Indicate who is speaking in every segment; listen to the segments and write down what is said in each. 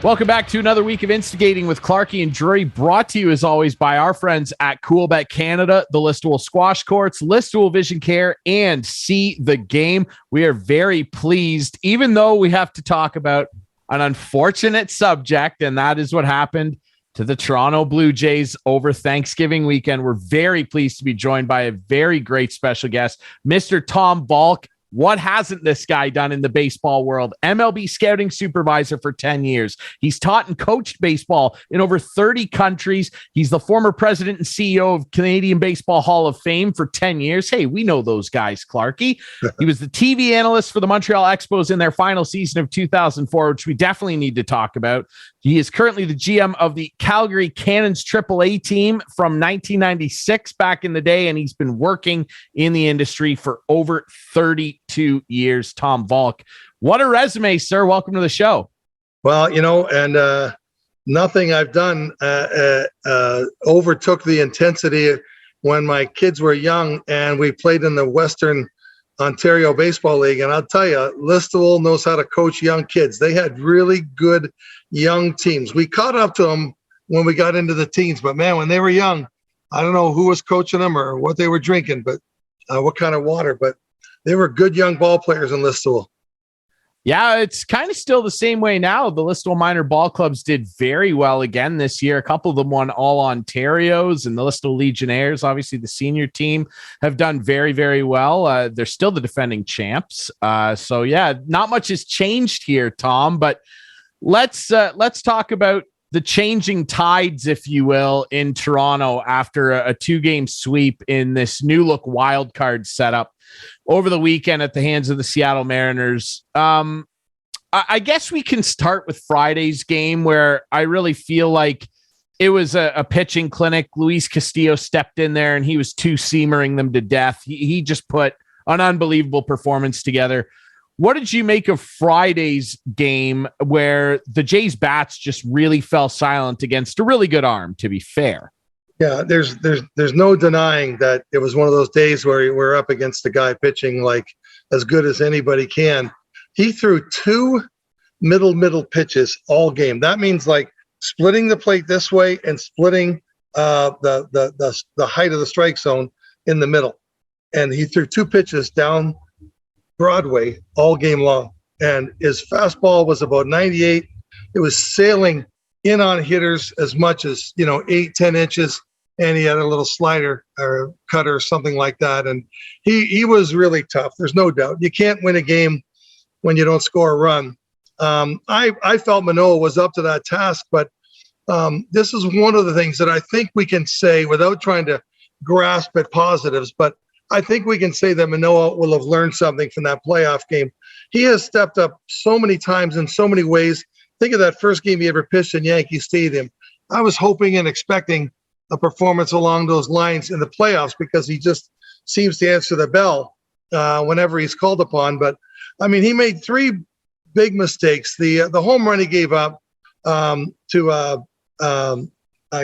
Speaker 1: Welcome back to another week of Instigating with Clarkey and Drury, brought to you as always by our friends at Coolbet Canada, the Listowel Squash Courts, Listowel Vision Care, and See the Game. We are very pleased, even though we have to talk about an unfortunate subject, and that is what happened to the Toronto Blue Jays over Thanksgiving weekend. We're very pleased to be joined by a very great special guest, Mr. Tom Valcke. What hasn't this guy done in the baseball world? MLB scouting supervisor for 10 years. He's taught and coached baseball in over 30 countries. He's the former president and CEO of Canadian Baseball Hall of Fame for 10 years. Hey, we know those guys, Clarkey. He was the TV analyst for the Montreal Expos in their final season of 2004, which we definitely need to talk about. He is currently the GM of the Calgary Cannons AAA team from 1996 back in the day, and he's been working in the industry for over 32 years. Tom Valcke, what a resume, sir. Welcome to the show.
Speaker 2: Well, and nothing I've done overtook the intensity when my kids were young and we played in the Western Ontario Baseball League. And I'll tell you, Listowel knows how to coach young kids. They had really good young teams. We caught up to them when we got into the teens, but man, when they were young, I don't know who was coaching them or what they were drinking, but what kind of water, but they were good young ball players in Listowel.
Speaker 1: Yeah, it's kind of still the same way now. The Listowel minor ball clubs did very well again this year. A couple of them won all Ontarios, and the Listowel Legionnaires, obviously the senior team, have done very, very well. They're still the defending champs. So yeah, not much has changed here, Tom, but let's talk about the changing tides, if you will, in Toronto after a two-game sweep in this new look wild card setup over the weekend at the hands of the Seattle Mariners. I guess we can start with Friday's game, where I really feel like it was a pitching clinic. Luis Castillo stepped in there and he was two-seamering them to death. He just put an unbelievable performance together. What did you make of Friday's game, where the Jays bats just really fell silent against a really good arm, to be fair?
Speaker 2: Yeah, there's no denying that it was one of those days where we're up against a guy pitching like as good as anybody can. He threw two middle pitches all game. That means like splitting the plate this way and splitting the height of the strike zone in the middle. And he threw two pitches down Broadway all game long. And his fastball was about 98. It was sailing in on hitters as much as, 8-10 inches, and he had a little slider or cutter, something like that. And he was really tough. There's no doubt. You can't win a game when you don't score a run. I felt Manoah was up to that task, but this is one of the things that I think we can say without trying to grasp at positives, but I think we can say that Manoah will have learned something from that playoff game. He has stepped up so many times in so many ways. Think of that first game he ever pitched in Yankee Stadium. I was hoping and expecting a performance along those lines in the playoffs because he just seems to answer the bell whenever he's called upon. But, I mean, he made three big mistakes. The home run he gave up to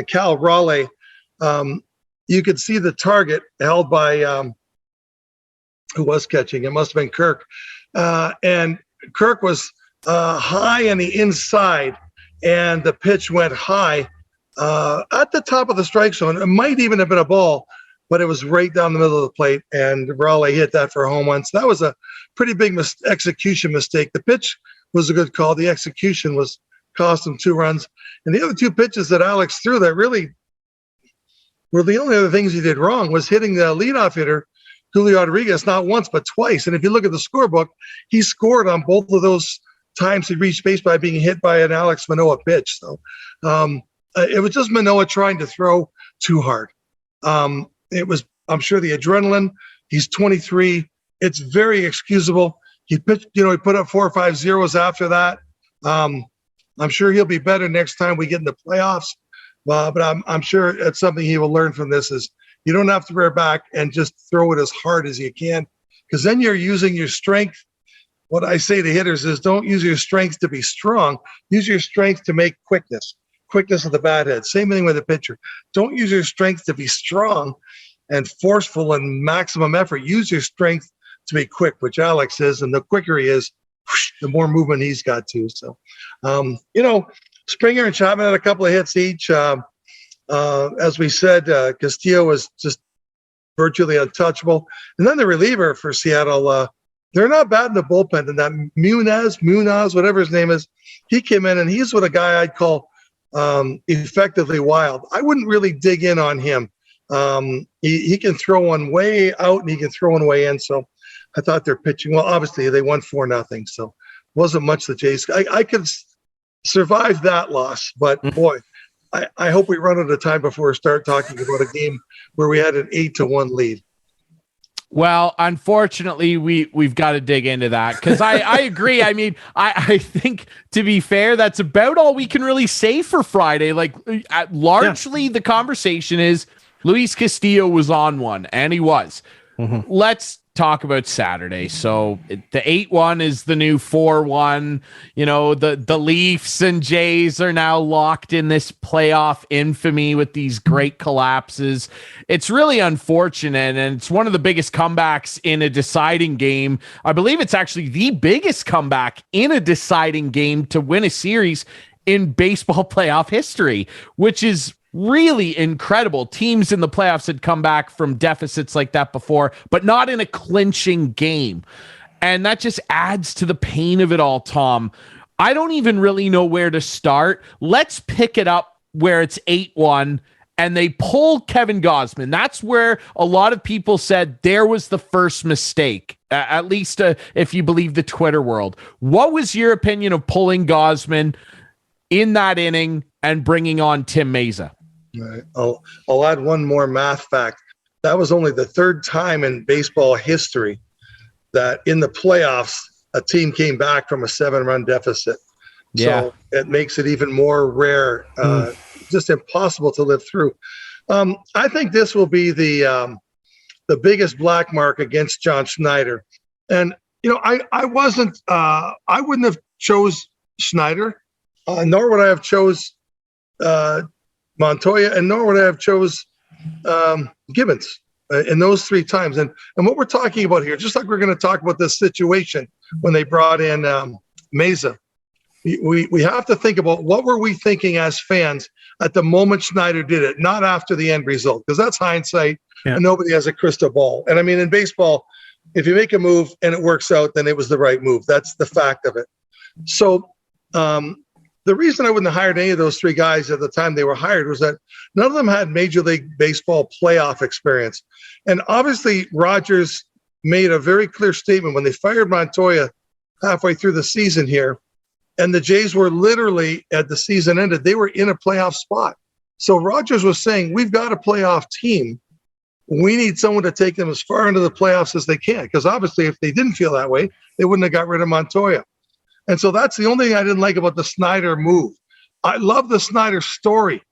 Speaker 2: Cal Raleigh, you could see the target held by who was catching. It must have been Kirk. And Kirk was high on the inside, and the pitch went high at the top of the strike zone. It might even have been a ball, but it was right down the middle of the plate, and Raleigh hit that for a home run. So that was a pretty big execution mistake. The pitch was a good call. The execution was cost him 2 runs. And the other 2 pitches that Alex threw that really were the only other things he did wrong was hitting the leadoff hitter, Julio Rodriguez, not once but twice. And if you look at the scorebook, he scored on both of those times he reached base by being hit by an Alex Manoah pitch. So it was just Manoah trying to throw too hard. It was, I'm sure, the adrenaline. He's 23. It's very excusable. He pitched, he put up 4 or 5 zeros after that. I'm sure he'll be better next time we get in the playoffs. But I'm sure it's something he will learn from this is you don't have to rear back and just throw it as hard as you can, because then you're using your strength. What I say to hitters is don't use your strength to be strong. Use your strength to make quickness of the bat head. Same thing with a pitcher. Don't use your strength to be strong and forceful and maximum effort. Use your strength to be quick, which Alex is, and the quicker he is, the more movement he's got too. So, Springer and Chapman had a couple of hits each. As we said, Castillo was just virtually untouchable. And then the reliever for Seattle, they're not bad in the bullpen. And that Munoz, whatever his name is, he came in and he's what a guy I'd call effectively wild. I wouldn't really dig in on him. He can throw one way out and he can throw one way in. So I thought they're pitching well. Obviously, they won 4-0, so wasn't much the Jays. I could survive that loss, but boy, I hope we run out of time before we start talking about a game where we had an 8-1 lead.
Speaker 1: Well, unfortunately, we've got to dig into that because I agree. I mean, I think, to be fair, that's about all we can really say for Friday. Like, largely the conversation is Luis Castillo was on one, and he was. Mm-hmm. Let's talk about Saturday. So the 8-1 is the new 4-1. The Leafs and Jays are now locked in this playoff infamy with these great collapses. It's really unfortunate, and it's one of the biggest comebacks in a deciding game. I believe it's actually the biggest comeback in a deciding game to win a series in baseball playoff history, which is really incredible. Teams in the playoffs had come back from deficits like that before, but not in a clinching game. And that just adds to the pain of it all, Tom. I don't even really know where to start. Let's pick it up where it's 8-1 and they pull Kevin Gausman. That's where a lot of people said there was the first mistake, at least if you believe the Twitter world. What was your opinion of pulling Gausman in that inning and bringing on Tim Meza?
Speaker 2: Right. I'll add one more math fact. That was only the third time in baseball history that in the playoffs, a team came back from a 7-run deficit. Yeah. So it makes it even more rare, just impossible to live through. I think this will be the biggest black mark against John Schneider. And, I wouldn't have chose Schneider, nor would I have chose Montoya, and nor would I have chose Gibbons in those 3 times. And what we're talking about here, just like we're going to talk about this situation when they brought in Meza, we have to think about what were we thinking as fans at the moment Schneider did it, not after the end result, because that's hindsight, and nobody has a crystal ball. And I mean, in baseball, if you make a move and it works out, then it was the right move. That's the fact of it. So the reason I wouldn't have hired any of those 3 guys at the time they were hired was that none of them had Major League Baseball playoff experience. And obviously, Rogers made a very clear statement when they fired Montoya halfway through the season here, and the Jays were literally, at the season ended, they were in a playoff spot. So Rogers was saying, we've got a playoff team. We need someone to take them as far into the playoffs as they can, because obviously if they didn't feel that way, they wouldn't have got rid of Montoya. And so that's the only thing I didn't like about the Snyder move. I love the Snyder story.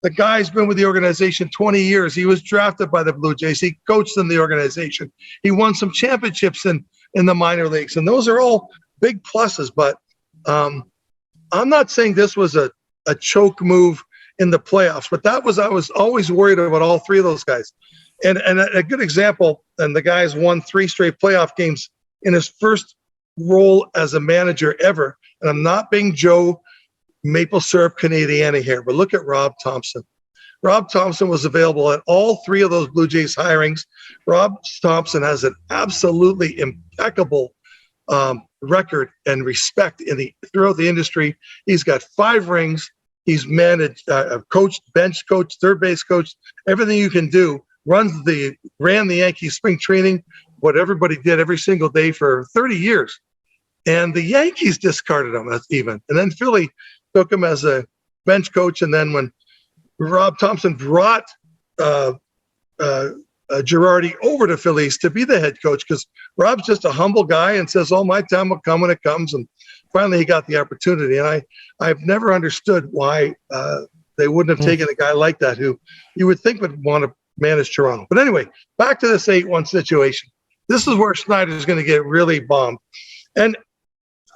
Speaker 2: The guy's been with the organization 20 years. He was drafted by the Blue Jays. He coached in the organization. He won some championships in the minor leagues. And those are all big pluses. But I'm not saying this was a choke move in the playoffs. But I was always worried about all 3 of those guys. And a good example, and the guy's won 3 straight playoff games in his first role as a manager ever. And I'm not being Joe Maple Syrup Canadiana here, but look at Rob Thompson. Rob Thompson was available at all 3 of those Blue Jays hirings. Rob Thompson has an absolutely impeccable record and respect throughout the industry. He's got 5 rings. He's managed, coached, bench coach, third base coach, everything you can do. Ran the Yankees spring training, what everybody did every single day for 30 years. And the Yankees discarded him even. And then Philly took him as a bench coach. And then when Rob Thompson brought Girardi over to Phillies to be the head coach, because Rob's just a humble guy and says, oh, my time will come when it comes. And finally he got the opportunity. And I've never understood why they wouldn't have taken a guy like that who you would think would want to manage Toronto. But anyway, back to this 8-1 situation. This is where Snyder is going to get really bombed. And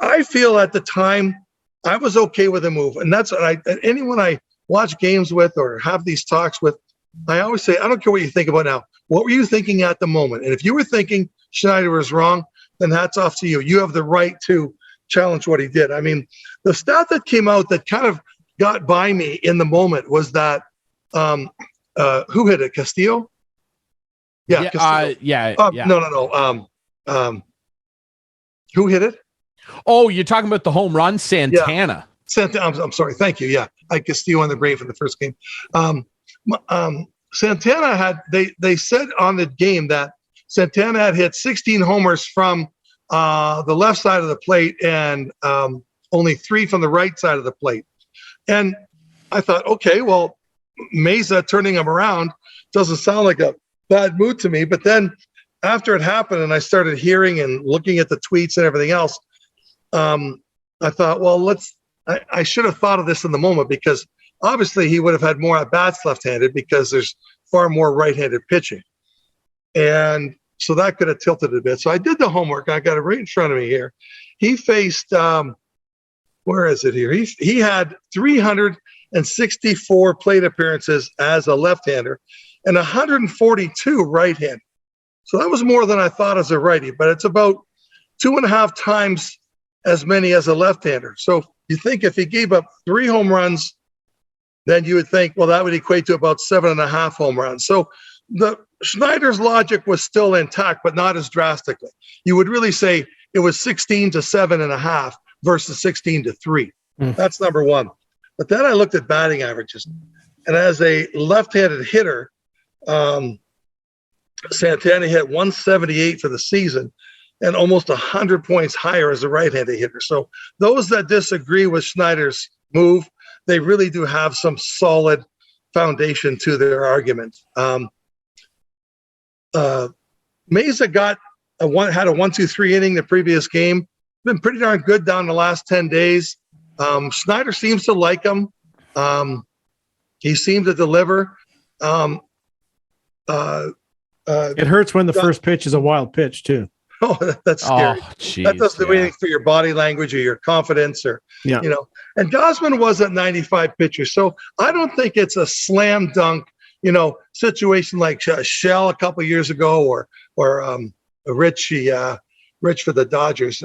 Speaker 2: I feel at the time I was okay with the move. And that's anyone I watch games with or have these talks with, I always say, I don't care what you think about now. What were you thinking at the moment? And if you were thinking Schneider was wrong, then hats off to you. You have the right to challenge what he did. I mean, the stat that came out that kind of got by me in the moment was that who hit it? Castillo? Yeah, Castillo. No. Who hit it?
Speaker 1: Oh, you're talking about the home run, Santana.
Speaker 2: Yeah. I'm sorry. Thank you. Yeah, I had Castillo on the brain from the first game. Santana had. They said on the game that Santana had hit 16 homers from the left side of the plate and only 3 from the right side of the plate. And I thought, okay, well, Mesa turning him around doesn't sound like a bad mood to me. But then after it happened and I started hearing and looking at the tweets and everything else, I thought, well, I should have thought of this in the moment, because obviously he would have had more at-bats left-handed because there's far more right-handed pitching. And so that could have tilted a bit. So I did the homework. I got it right in front of me here. He faced, where is it here? He had 364 plate appearances as a left-hander and 142 right-handed. So that was more than I thought as a righty, but it's about 2.5 times as many as a left-hander. So you think if he gave up 3 home runs, then you would think, well, that would equate to about 7.5 home runs. So the Schneider's logic was still intact, but not as drastically. You would really say it was 16 to 7.5 versus 16 to 3. That's number one. But then I looked at batting averages, and as a left-handed hitter, Santana hit 178 for the season and almost 100 points higher as a right-handed hitter. So those that disagree with Schneider's move, they really do have some solid foundation to their argument. Mesa had a 1-2-3 inning the previous game. Been pretty darn good down the last 10 days. Schneider seems to like him. He seemed to deliver.
Speaker 3: It hurts when the first pitch is a wild pitch too.
Speaker 2: Oh, that's scary.
Speaker 1: Oh, geez,
Speaker 2: that doesn't do anything for your body language or your confidence, or you know. And Gausman was at 95 pitches, so I don't think it's a slam dunk, situation like Shell a couple of years ago, or Rich for the Dodgers,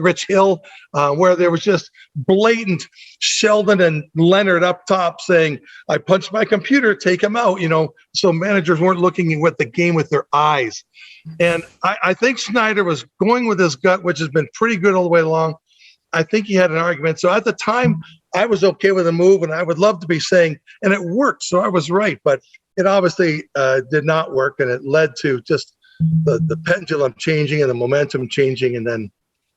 Speaker 2: Rich Hill, where there was just blatant Sheldon and Leonard up top saying, "I punched my computer, take him out." So managers weren't looking at the game with their eyes. And I think Schneider was going with his gut, which has been pretty good all the way along. I think he had an argument. So at the time, I was okay with the move, and I would love to be saying, and it worked, so I was right. But it obviously did not work, and it led to just the pendulum changing and the momentum changing. And then,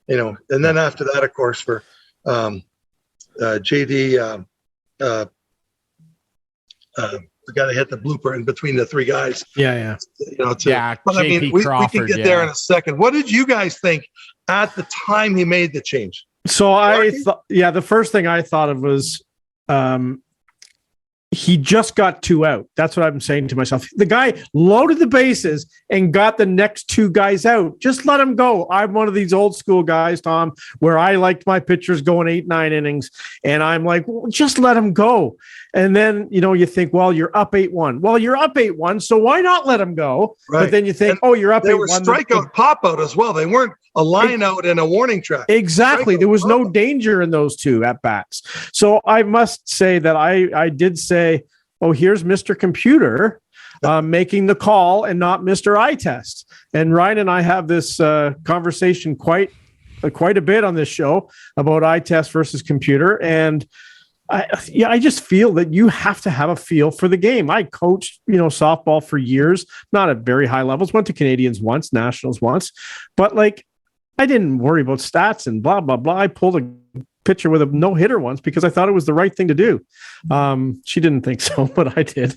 Speaker 2: and then after that, of course, for JD, the guy that hit the blooper in between the 3 guys.
Speaker 3: Yeah.
Speaker 2: But I mean, we can get there in a second. What did you guys think at the time he made the change?
Speaker 3: So I thought, the first thing I thought of was, he just got 2 out. That's what I'm saying to myself. The guy loaded the bases and got the next 2 guys out. Just let him go. I'm one of these old school guys, Tom, where I liked my pitchers going 8-9 innings. And I'm like, well, just let him go. And then, you think, well, you're up 8-1. Well, you're up 8-1, so why not let him go? Right. But then you think, you're up 8-1.
Speaker 2: They were strikeout, pop-out as well. They weren't a line out and a warning track.
Speaker 3: Exactly. There was no danger in those 2 at-bats. So I must say that I did say, here's Mr. Computer making the call and not Mr. Eye Test. And Ryan and I have this conversation quite a bit on this show about eye test versus computer. And I just feel that you have to have a feel for the game. I coached, softball for years, not at very high levels, went to Canadians once, nationals once, but I didn't worry about stats and blah, blah, blah. I pulled a pitcher with a no-hitter once because I thought it was the right thing to do. She didn't think so, but I did.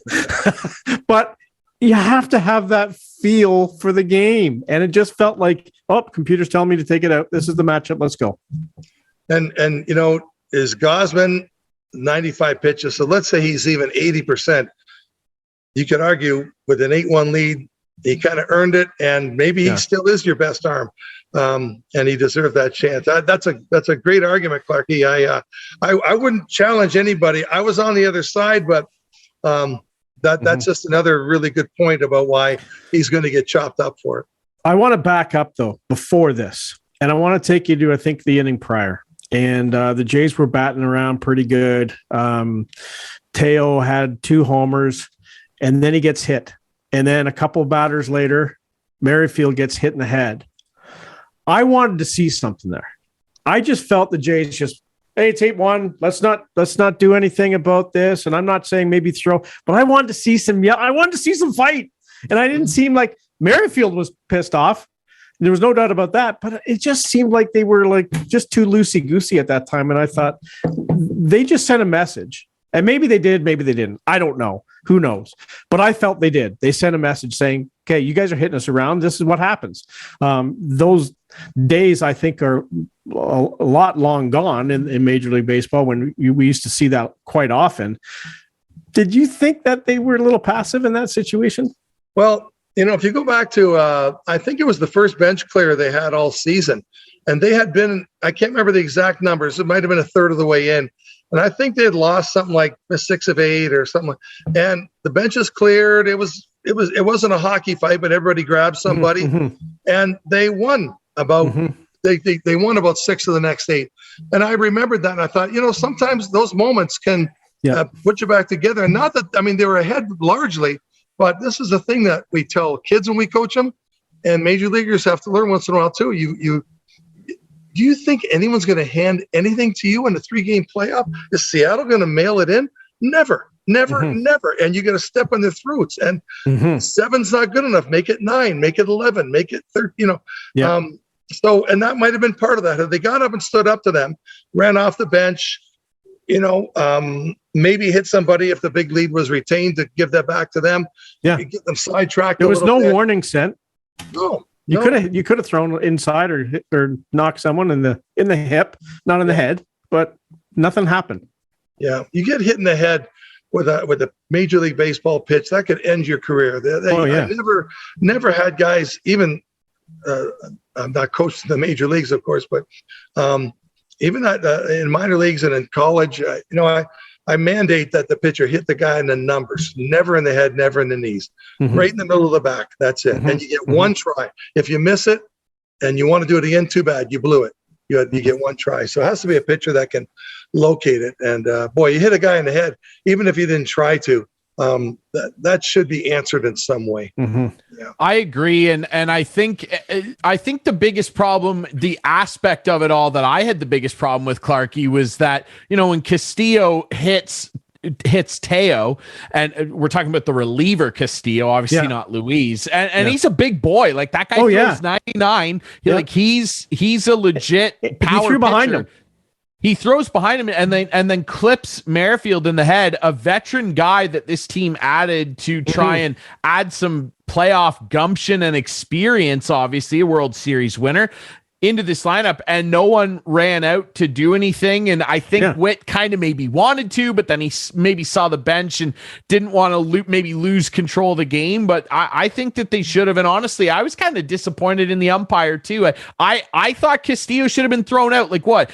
Speaker 3: But you have to have that feel for the game. And it just felt like, computer's telling me to take it out. This is the matchup. Let's go.
Speaker 2: And is Gausman 95 pitches? So let's say he's even 80%. You could argue with an 8-1 lead, he kind of earned it, and maybe he still is your best arm. And he deserved that chance. That's a great argument, Clarky. I wouldn't challenge anybody. I was on the other side, but that's just another really good point about why he's going to get chopped up for it.
Speaker 3: I want to back up though before this. And I want to take you to, I think, the inning prior. And the Jays were batting around pretty good. Teo had 2 homers, and then he gets hit. And then a couple of batters later, Merrifield gets hit in the head. I wanted to see something there. I just felt the Jays just, hey, it's 8-1. Let's not do anything about this. And I'm not saying maybe throw, but I wanted to see some. Yeah, I wanted to see some fight. And I didn't seem like Merrifield was pissed off. There was no doubt about that, but it just seemed like they were like just too loosey-goosey at that time. And I thought they just sent a message. And maybe they did, maybe they didn't. I don't know. Who knows? But I felt they did. They sent a message saying, okay, you guys are hitting us around. This is what happens. Those days, I think, are a lot long gone in Major League Baseball when we used to see that quite often. Did you think that they were a little passive in that situation?
Speaker 2: Well, if you go back to, I think it was the first bench clear they had all season. And they had been, I can't remember the exact numbers. It might have been a third of the way in. And I think they had lost something like 6 of 8 or something. And the benches cleared. It wasn't a hockey fight, but everybody grabbed somebody, and they won about they won about 6 of the next 8. And I remembered that, and I thought, sometimes those moments can put you back together. And not that, they were ahead largely, but this is a thing that we tell kids when we coach them, and major leaguers have to learn once in a while too. Do you think anyone's going to hand anything to you in a 3-game playoff? Is Seattle going to mail it in? Never. And you got to step on their throats. And 7's not good enough. Make it 9. Make it 11. Make it 13. So, and that might have been part of that. If they got up and stood up to them, ran off the bench, maybe hit somebody if the big lead was retained to give that back to them.
Speaker 3: Yeah,
Speaker 2: get them sidetracked.
Speaker 3: There was no warning sent.
Speaker 2: No.
Speaker 3: You could have thrown inside or knocked someone in the hip, not in the head, but nothing happened.
Speaker 2: Yeah, you get hit in the head with a Major League Baseball pitch that could end your career. I never had guys even. I'm not coaching the major leagues, of course, but even in minor leagues and in college, I mandate that the pitcher hit the guy in the numbers, never in the head, never in the knees, right in the middle of the back. That's it. And you get one try. If you miss it and you want to do it again, too bad. You blew it. You get one try. So it has to be a pitcher that can locate it. And you hit a guy in the head, even if you didn't try to, that should be answered in some way.
Speaker 1: Yeah. I agree. And I think the biggest problem, the aspect of it all that I had the biggest problem with, Clarkie, was that, when Castillo hits Teo, and we're talking about the reliever Castillo, obviously not Luis, and he's a big boy. Like, that guy throws 99. He's a legit power
Speaker 3: he threw behind
Speaker 1: pitcher.
Speaker 3: him.
Speaker 1: He throws behind him and then clips Merrifield in the head, a veteran guy that this team added to try and add some playoff gumption and experience, obviously a World Series winner, into this lineup, and no one ran out to do anything. And I think Witt kind of maybe wanted to, but then he maybe saw the bench and didn't want to maybe lose control of the game. But I think that they should have. And honestly, I was kind of disappointed in the umpire too. I thought Castillo should have been thrown out. Like, what?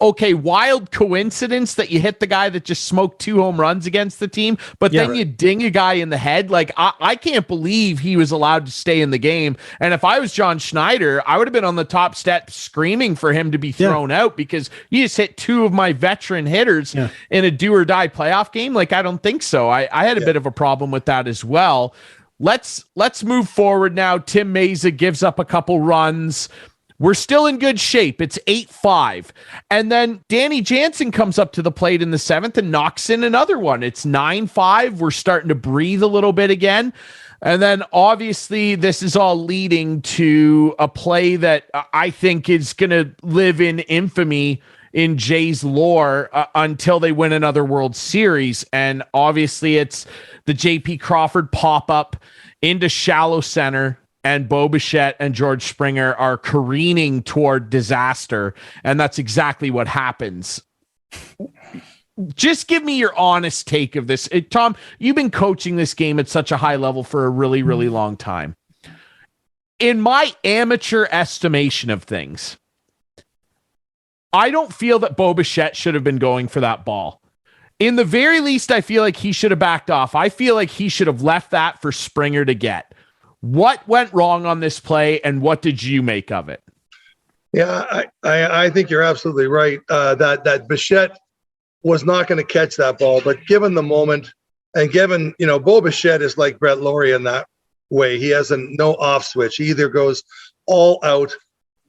Speaker 1: Okay, wild coincidence that you hit the guy that just smoked 2 home runs against the team, but then you ding a guy in the head. Like, I can't believe he was allowed to stay in the game. And if I was John Schneider, I would have been on the top step screaming for him to be thrown out, because you just hit 2 of my veteran hitters in a do or die playoff game. Like, I don't think so. I had a bit of a problem with that as well. Let's move forward now. Tim Mayza gives up a couple runs. We're still in good shape. It's 8-5. And then Danny Jansen comes up to the plate in the 7th and knocks in another one. It's 9-5. We're starting to breathe a little bit again. And then obviously this is all leading to a play that I think is going to live in infamy in Jay's lore until they win another World Series. And obviously it's the JP Crawford pop-up into shallow center, and Bo Bichette and George Springer are careening toward disaster. And that's exactly what happens. Just give me your honest take of this. Tom, you've been coaching this game at such a high level for a really, really long time. In my amateur estimation of things, I don't feel that Bo Bichette should have been going for that ball. In the very least, I feel like he should have backed off. I feel like he should have left that for Springer to get. What went wrong on this play, and what did you make of it?
Speaker 2: Yeah, I think you're absolutely right. That Bichette was not going to catch that ball, but given the moment and given, Bo Bichette is like Brett Laurie in that way. He has no off switch. He either goes all out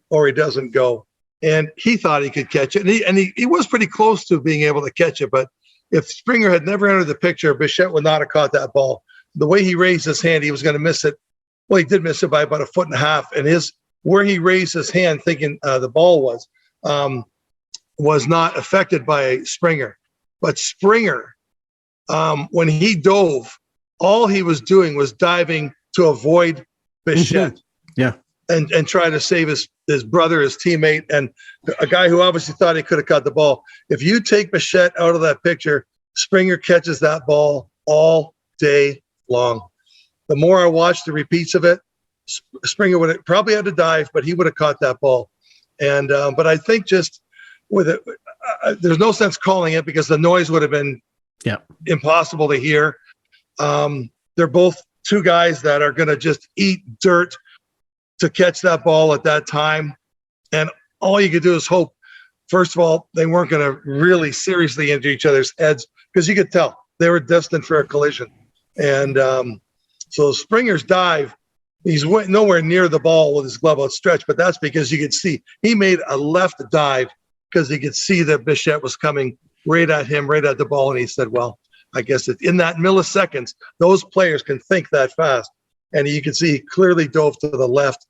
Speaker 2: or he doesn't go. And he thought he could catch it. And he was pretty close to being able to catch it. But if Springer had never entered the picture, Bichette would not have caught that ball. The way he raised his hand, he was going to miss it. Well, he did miss it by about 1.5 feet. And where he raised his hand thinking the ball was not affected by Springer. But Springer, when he dove, all he was doing was diving to avoid Bichette.
Speaker 3: Mm-hmm. Yeah.
Speaker 2: And try to save his brother, his teammate, and a guy who obviously thought he could have caught the ball. If you take Bichette out of that picture, Springer catches that ball all day long. The more I watched the repeats of it, Springer would have probably had to dive, but he would have caught that ball. And but I think just with it, there's no sense calling it because the noise would have been impossible to hear. They're both two guys that are going to just eat dirt to catch that ball at that time. And all you could do is hope, first of all, they weren't going to really seriously injure each other's heads because you could tell they were destined for a collision. And so Springer's dive, he's nowhere near the ball with his glove outstretched, but that's because you could see he made a left dive because he could see that Bichette was coming right at him, right at the ball. And he said, well, I guess in that milliseconds, those players can think that fast. And you can see he clearly dove to the left,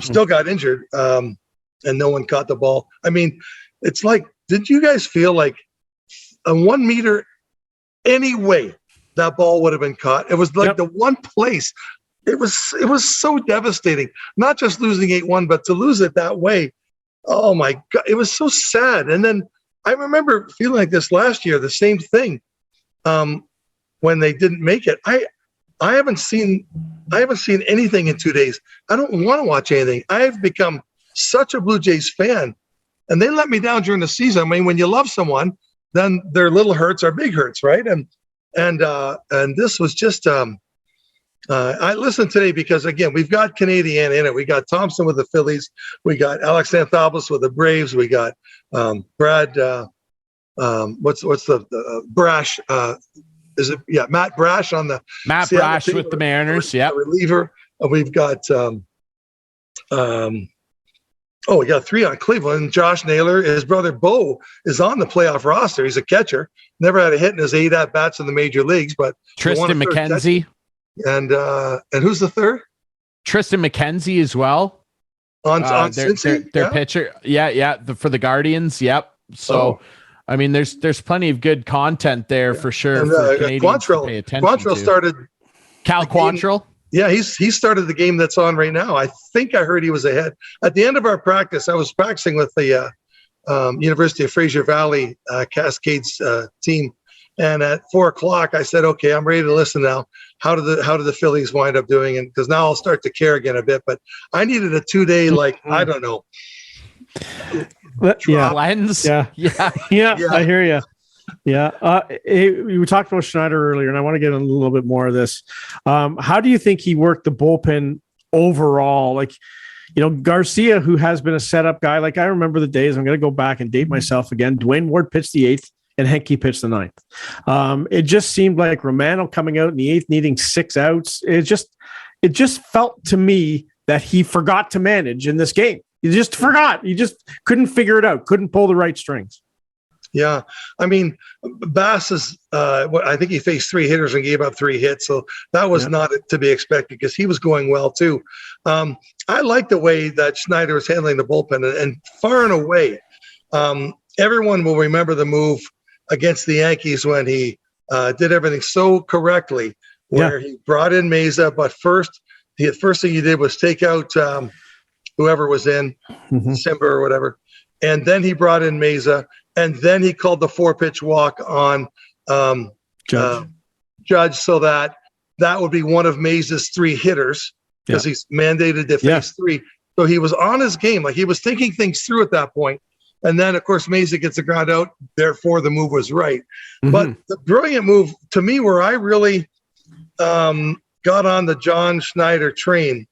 Speaker 2: still got injured, and no one caught the ball. I mean, it's like, did you guys feel like a 1 meter any way that ball would have been caught? It was like the one place. It was so devastating, not just losing 8-1, but to lose it that way. Oh, my God. It was so sad. And then I remember feeling like this last year, the same thing when they didn't make it. I haven't seen anything in 2 days. I don't want to watch anything. I've become such a Blue Jays fan, and they let me down during the season. I mean, when you love someone, then their little hurts are big hurts, right? And this was just. I listened today because again, we've got Canadian in it. We got Thompson with the Phillies. We got Alex Anthopoulos with the Braves. We got Brad. What's the Brash? Is it Matt Brash on the
Speaker 1: Matt Brash with the Mariners? Yeah,
Speaker 2: reliever. We've got we got 3 on Cleveland. Josh Naylor, his brother Bo is on the playoff roster. He's a catcher. Never had a hit in his 8 at bats in the major leagues, but
Speaker 1: Tristan McKenzie.
Speaker 2: And who's the third?
Speaker 1: Tristan McKenzie as well.
Speaker 2: On Cincy?
Speaker 1: Their pitcher. For the Guardians. Yep. So. I mean, there's plenty of good content there for sure.
Speaker 2: And,
Speaker 1: for Canadians to pay attention
Speaker 2: Quantrill
Speaker 1: to.
Speaker 2: started.
Speaker 1: Cal Quantrill?
Speaker 2: Yeah, he started the game that's on right now. I think I heard he was ahead. At the end of our practice, I was practicing with the University of Fraser Valley Cascades team, and at 4:00, I said, "Okay, I'm ready to listen now. How did the Phillies wind up doing?" And because now I'll start to care again a bit. But I needed a 2-day, I don't know.
Speaker 1: Lens.
Speaker 3: Yeah. I hear you. Yeah. We talked about Schneider earlier, and I want to get a little bit more of this. How do you think he worked the bullpen overall? Like, Garcia, who has been a setup guy, like I remember the days, I'm going to go back and date myself again. Dwayne Ward pitched the 8th and Henke pitched the 9th. It just seemed like Romano coming out in the 8th, needing 6 outs. It just felt to me that he forgot to manage in this game. He just forgot. He just couldn't figure it out. Couldn't pull the right strings.
Speaker 2: Yeah. I mean, Bass is, I think he faced 3 hitters and gave up 3 hits. So that was not to be expected because he was going well too. I like the way that Schneider was handling the bullpen and far and away. Everyone will remember the move against the Yankees when he did everything so correctly, where he brought in Meza, but the first thing he did was take out whoever was in, Simba or whatever. And then he brought in Meza, and then he called the 4-pitch walk on Judge so that would be one of Meza's 3 hitters because he's mandated to face 3. So he was on his game. Like he was thinking things through at that point. And then, of course, Meza gets the ground out. Therefore, the move was right. But the brilliant move, to me, where I really got on the John Schneider train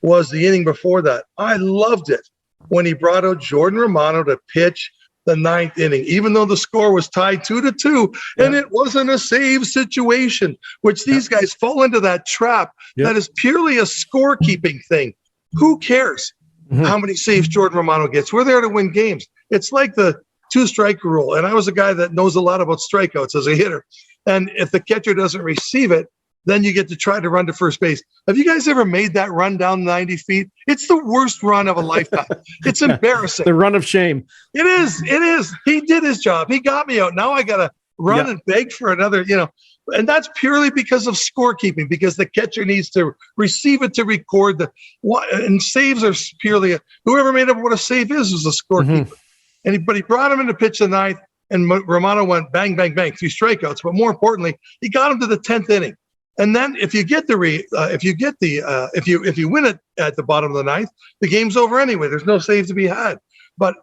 Speaker 2: was the inning before that. I loved it. when he brought out Jordan Romano to pitch the ninth inning, even though the score was tied 2-2, and it wasn't a save situation, which these guys fall into that trap. That is purely a scorekeeping thing. Who cares how many saves Jordan Romano gets? We're there to win games. It's like the 2-strike rule. And I was a guy that knows a lot about strikeouts as a hitter. And if the catcher doesn't receive it, then you get to try to run to first base. Have you guys ever made that run down 90 feet? It's the worst run of a lifetime. It's embarrassing.
Speaker 3: The run of shame.
Speaker 2: It is. It is. He did his job. He got me out. Now I got to run and beg for another, and that's purely because of scorekeeping, because the catcher needs to receive it to record and saves are purely, whoever made up what a save is a scorekeeper. But he brought him in to pitch the ninth, and Romano went bang, bang, bang, 3 strikeouts. But more importantly, he got him to the 10th inning. And then if you win it at the bottom of the ninth, the game's over anyway. There's no save to be had. But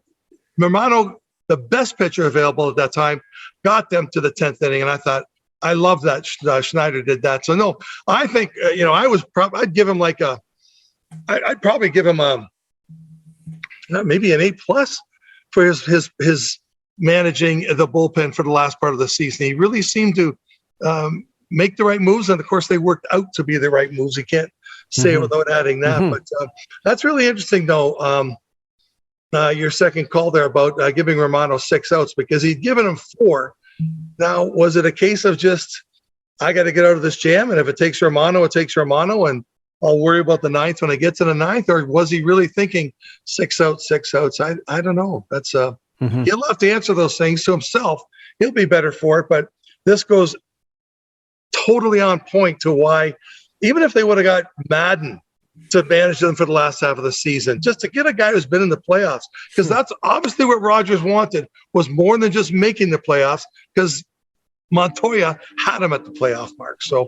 Speaker 2: Romano, the best pitcher available at that time, got them to the 10th inning. And I thought, I love that Schneider did that. So no, I think I'd give him I'd probably give him maybe an A+ for his managing the bullpen for the last part of the season. He really seemed to make the right moves, and of course they worked out to be the right moves. You can't say it without adding that. But that's really interesting, though. Your second call there about giving Romano 6 outs, because he'd given him 4. Now, was it a case of just, I got to get out of this jam, and if it takes Romano, it takes Romano, and I'll worry about the ninth when I get to the ninth? Or was he really thinking 6 outs, 6 outs? I don't know. That's he'll have to answer those things to himself. He'll be better for it. But this goes totally on point to why, even if they would have got Madden to manage them for the last half of the season, just to get a guy who's been in the playoffs, because that's obviously what Rogers wanted, was more than just making the playoffs, because Montoya had him at the playoff mark. So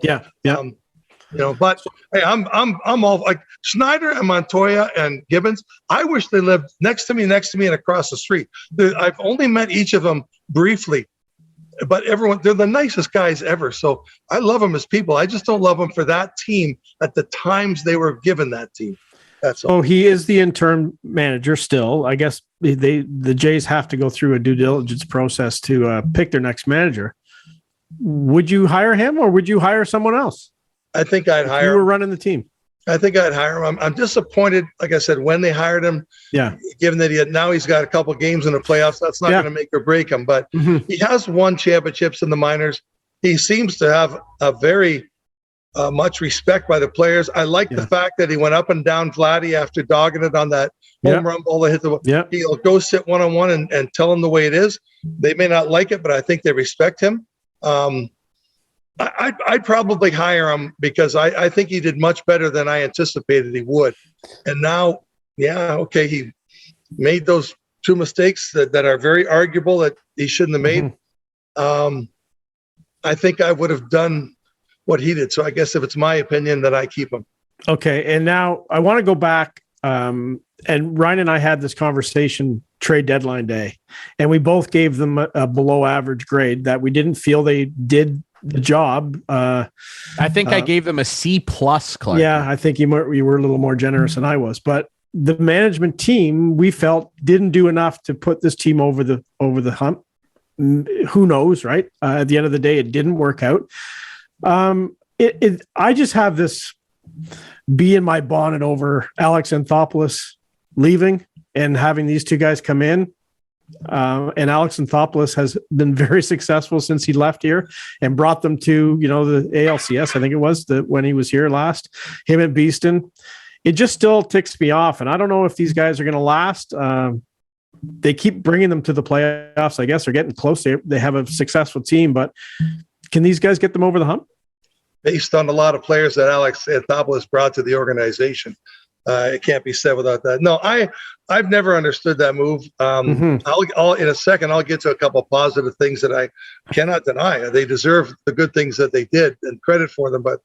Speaker 2: but hey, I'm all like Schneider and Montoya and Gibbons. I wish they lived next to me, and across the street. I've only met each of them briefly, but they're the nicest guys ever. So I love them as people. I just don't love them for that team at the times they were given that team. That's all.
Speaker 3: Oh, he is the interim manager still. I guess the Jays have to go through a due diligence process to pick their next manager. Would you hire him, or would you hire someone else?
Speaker 2: I think I'd hire him.
Speaker 3: You were running the team.
Speaker 2: I think I'd hire him. I'm disappointed, like I said, when they hired him.
Speaker 3: Yeah.
Speaker 2: Given that he's got a couple games in the playoffs, that's not going to make or break him. But he has won championships in the minors. He seems to have a very much respect by the players. I like the fact that he went up and down Vladdy after dogging it on that home run ball that hit the. Yeah. He'll go sit one-on-one and tell them the way it is. They may not like it, but I think they respect him. I'd probably hire him, because I think he did much better than I anticipated he would. And now, he made those 2 mistakes that are very arguable that he shouldn't have made. I think I would have done what he did. So I guess if it's my opinion, that I keep him.
Speaker 3: Okay. And now I want to go back. And Ryan and I had this conversation trade deadline day, and we both gave them a below average grade, that we didn't feel they did the job. I
Speaker 1: think I gave them a C+, Clark.
Speaker 3: Yeah, I think you were a little more generous than I was, but the management team, we felt, didn't do enough to put this team over the hump. Who knows, right? At the end of the day, it didn't work out. I just have this bee in my bonnet over Alex Anthopoulos leaving and having these 2 guys come in. And Alex Anthopoulos has been very successful since he left here and brought them to, the ALCS. I think it was when he was here last, him and Beeston. It just still ticks me off. And I don't know if these guys are going to last. They keep bringing them to the playoffs. I guess they're getting close. They have a successful team, but can these guys get them over the hump?
Speaker 2: Based on a lot of players that Alex Anthopoulos brought to the organization. It can't be said without that. No, I've never understood that move. I'll in a second, I'll get to a couple of positive things that I cannot deny. They deserve the good things that they did and credit for them. But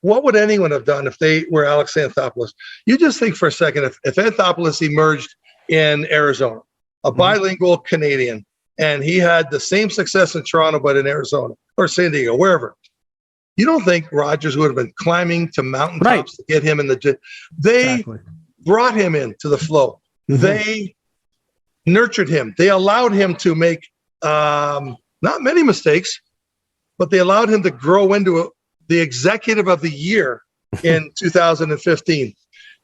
Speaker 2: what would anyone have done if they were Alex Anthopoulos? You just think for a second, if Anthopoulos emerged in Arizona, a bilingual Canadian, and he had the same success in Toronto, but in Arizona or San Diego, wherever. You don't think Rogers would have been climbing to mountaintops to get him in the? brought him into the flow.
Speaker 3: Mm-hmm.
Speaker 2: They nurtured him. They allowed him to make not many mistakes, but they allowed him to grow into the executive of the year in 2015.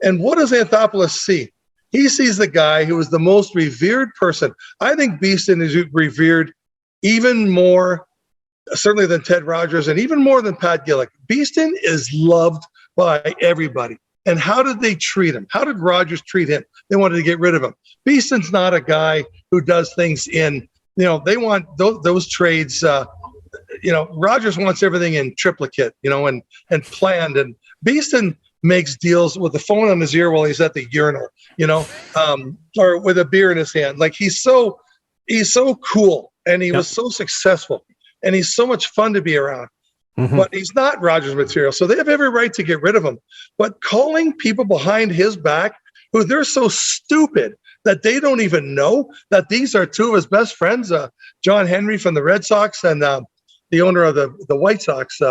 Speaker 2: And what does Anthopoulos see? He sees the guy who is the most revered person. I think Beeston is revered even more, certainly than Ted Rogers, and even more than Pat Gillick. Beeston is loved by everybody. And how did they treat him? How did Rogers treat him? They wanted to get rid of him. Beeston's not a guy who does things in, they want those trades. Rogers wants everything in triplicate, and planned. And Beeston makes deals with the phone on his ear while he's at the urinal, or with a beer in his hand. Like he's so cool, and he was so successful, and he's so much fun to be around. Mm-hmm. But he's not Rogers material, so they have every right to get rid of him. But calling people behind his back, who they're so stupid that they don't even know that these are two of his best friends, John Henry from the Red Sox and the owner of the White Sox.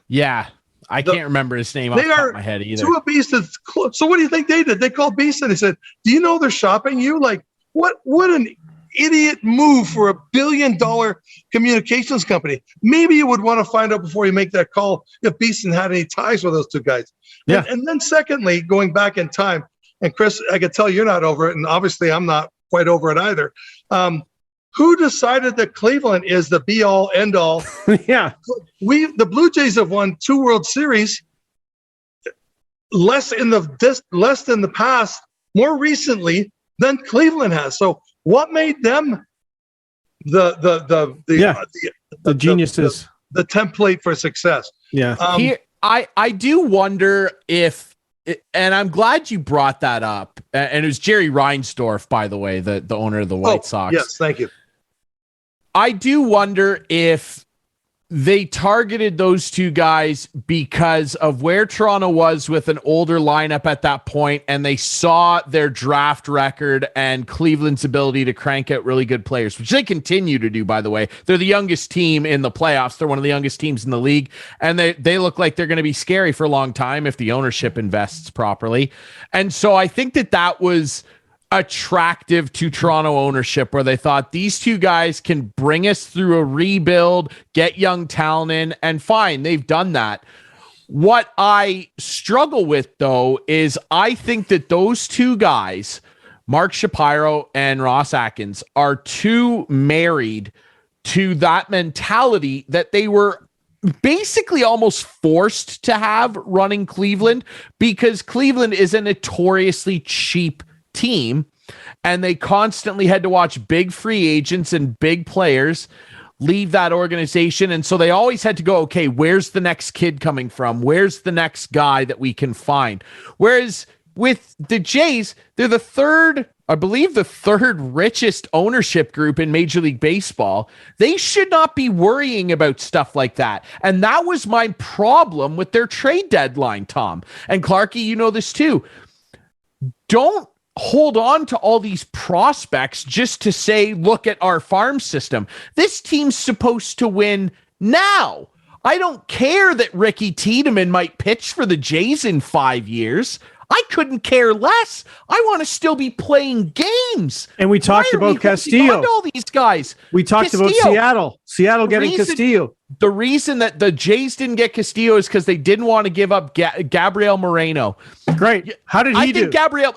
Speaker 1: Yeah, I can't remember his name off the top of my head either.
Speaker 2: Two of Beaston's. So what do you think they did? They called Beaston. They said, "Do you know they're shopping you?" Like, what an idiot move for $1 billion communications company. Maybe you would want to find out before you make that call if Beeston had any ties with those two guys.
Speaker 3: Yeah.
Speaker 2: And then secondly, going back in time, and Chris, I could tell you're not over it, and obviously I'm not quite over it either. Who decided that Cleveland is the be-all, end-all?
Speaker 3: Yeah.
Speaker 2: The Blue Jays have won 2 World Series, less in the past, more recently than Cleveland has. So what made them the
Speaker 3: geniuses,
Speaker 2: the template for success?
Speaker 3: Yeah.
Speaker 1: Here, I do wonder if, and I'm glad you brought that up. And it was Jerry Reinsdorf, by the way, the owner of the White Sox.
Speaker 2: Yes, thank you.
Speaker 1: I do wonder if they targeted those two guys because of where Toronto was with an older lineup at that point, and they saw their draft record and Cleveland's ability to crank out really good players, which they continue to do, by the way. They're the youngest team in the playoffs. They're one of the youngest teams in the league, and they look like they're going to be scary for a long time if the ownership invests properly. And so I think that was attractive to Toronto ownership, where they thought these two guys can bring us through a rebuild, get young talent in, and fine, they've done that. What I struggle with, though, is I think that those two guys, Mark Shapiro and Ross Atkins, are too married to that mentality that they were basically almost forced to have running Cleveland, because Cleveland is a notoriously cheap team, and they constantly had to watch big free agents and big players leave that organization. And so they always had to go, okay, where's the next kid coming from? Where's the next guy that we can find? Whereas with the Jays, they're the third richest ownership group in Major League Baseball. They should not be worrying about stuff like that. And that was my problem with their trade deadline, Tom. And Clarky, you know this too. Don't hold on to all these prospects just to say, look at our farm system. This team's supposed to win now. I don't care that Ricky Tiedemann might pitch for the Jays in 5 years. I couldn't care less. I want to still be playing games.
Speaker 3: And we talked about Castillo.
Speaker 1: All these guys.
Speaker 3: We talked about Seattle getting Castillo.
Speaker 1: The reason that the Jays didn't get Castillo is because they didn't want to give up Gabriel Moreno.
Speaker 3: Great. How did he do?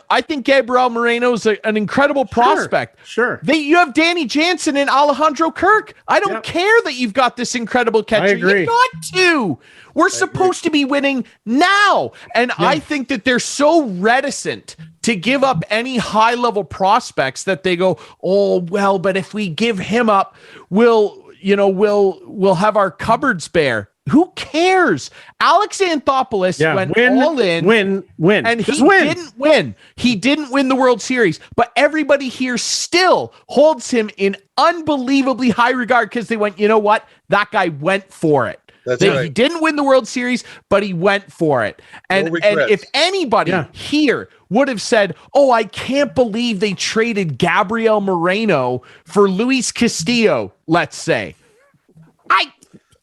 Speaker 1: I think Gabriel Moreno is an incredible prospect.
Speaker 3: Sure.
Speaker 1: You have Danny Jansen and Alejandro Kirk. I don't care that you've got this incredible catcher.
Speaker 3: I agree.
Speaker 1: You've got to. We're supposed to be winning now. And I think that they're so reticent to give up any high-level prospects that they go, oh, well, but if we give him up, we'll have our cupboards bare. Who cares? Alex Anthopoulos went all in.
Speaker 3: Win.
Speaker 1: And didn't win. He didn't win the World Series, but everybody here still holds him in unbelievably high regard because they went, you know what? That guy went for it.
Speaker 2: Right.
Speaker 1: He didn't win the World Series, but he went for it. And if anybody here would have said, oh, I can't believe they traded Gabriel Moreno for Luis Castillo, let's say,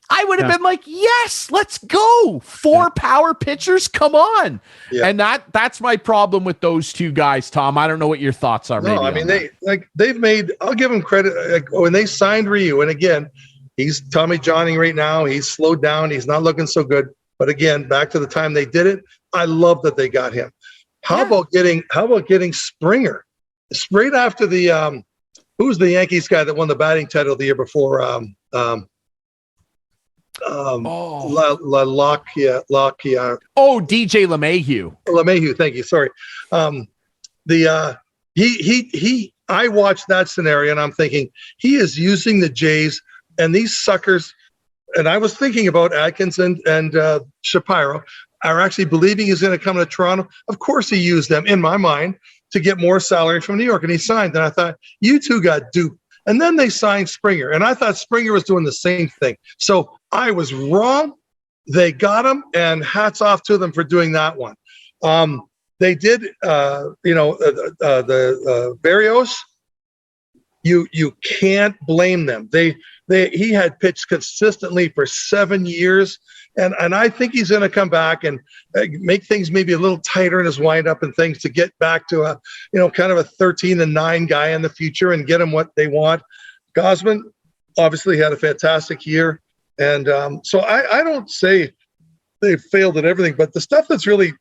Speaker 1: I would have been like, yes, let's go. 4 power pitchers. Come on. Yeah. And that's my problem with those two guys, Tom. I don't know what your thoughts are.
Speaker 2: No, I mean, they've made, I'll give them credit. Like, when they signed Ryu, and again, he's Tommy Johning right now. He's slowed down. He's not looking so good. But again, back to the time they did it, I love that they got him. How about getting Springer? Right after the who was the Yankees guy that won the batting title the year before? Lockyer.
Speaker 1: Oh, DJ LeMahieu.
Speaker 2: LeMahieu, thank you. Sorry. I watched that scenario and I'm thinking he is using the Jays and these suckers. And I was thinking about Atkins and Shapiro are actually believing he's going to come to Toronto. Of course, he used them in my mind to get more salary from New York, and he signed. And I thought, you two got duped. And then they signed Springer, and I thought Springer was doing the same thing. So I was wrong. They got him, and hats off to them for doing that one. They did, the Barrios. You can't blame them. He had pitched consistently for 7 years, and I think he's going to come back and make things maybe a little tighter in his windup and things to get back to a kind of a 13-9 guy in the future and get him what they want. Gosman obviously had a fantastic year, and so I don't say they failed at everything, but the stuff that's really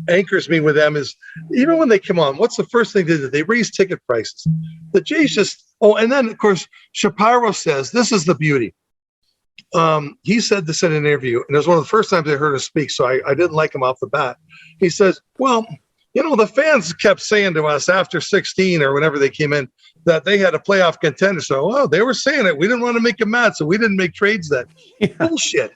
Speaker 2: anchors me with them is even when they come on, what's the first thing they did? They raised ticket prices. The Jays and then of course Shapiro says, this is the beauty. He said this in an interview, and it was one of the first times I heard him speak, so I didn't like him off the bat. He says, well, the fans kept saying to us after 16 or whenever they came in that they had a playoff contender. So, they were saying it. We didn't want to make them mad, so we didn't make trades then. Yeah. Bullshit.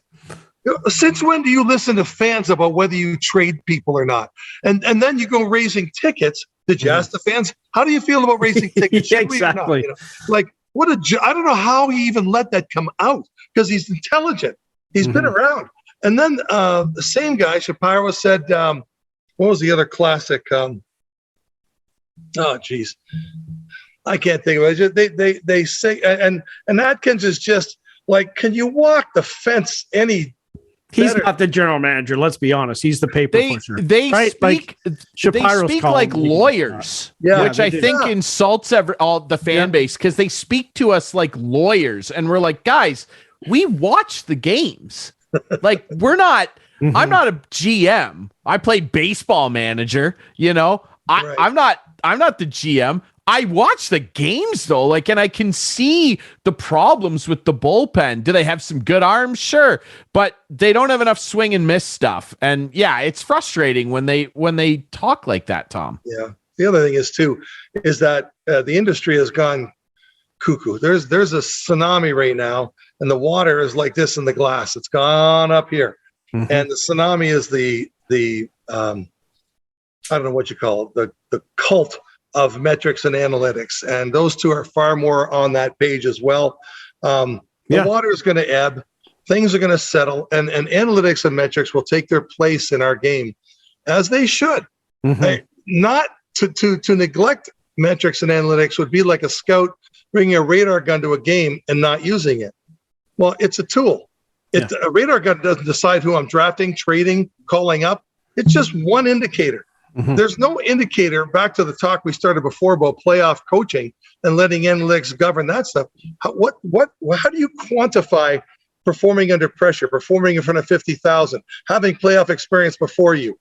Speaker 2: Since when do you listen to fans about whether you trade people or not? And then you go raising tickets. Did you ask the fans, how do you feel about raising tickets?
Speaker 3: Yeah, exactly.
Speaker 2: Like, I don't know how he even let that come out, because he's intelligent. He's been around. And then the same guy, Shapiro, said, what was the other classic? I can't think of it. They say, and Atkins is just like, can you walk the fence any
Speaker 3: He's
Speaker 2: better?
Speaker 3: not the general manager. Let's be honest. He's the paper pusher.
Speaker 1: They speak like lawyers, which I think insults all the fan base, because they speak to us like lawyers, and we're like, guys, we watch the games. Like, we're not. I'm not a GM. I play baseball manager. I'm not the GM. I watch the games though, and I can see the problems with the bullpen. Do they have some good arms? Sure, but they don't have enough swing and miss stuff. And yeah, it's frustrating when they talk like that, Tom.
Speaker 2: Yeah. The other thing is that the industry has gone cuckoo. There's a tsunami right now, and the water is like this in the glass. It's gone up here, and the tsunami is the I don't know what you call it, the cult of metrics and analytics, and those two are far more on that page as well. The water is going to ebb, things are going to settle, and analytics and metrics will take their place in our game, as they should. Not to neglect metrics and analytics would be like a scout bringing a radar gun to a game and not using it. Well, it's a tool. A radar gun doesn't decide who I'm drafting, trading, calling up. It's just one indicator. There's no indicator, back to the talk we started before about playoff coaching and letting analytics govern that stuff. How do you quantify performing under pressure, performing in front of 50,000, having playoff experience before you,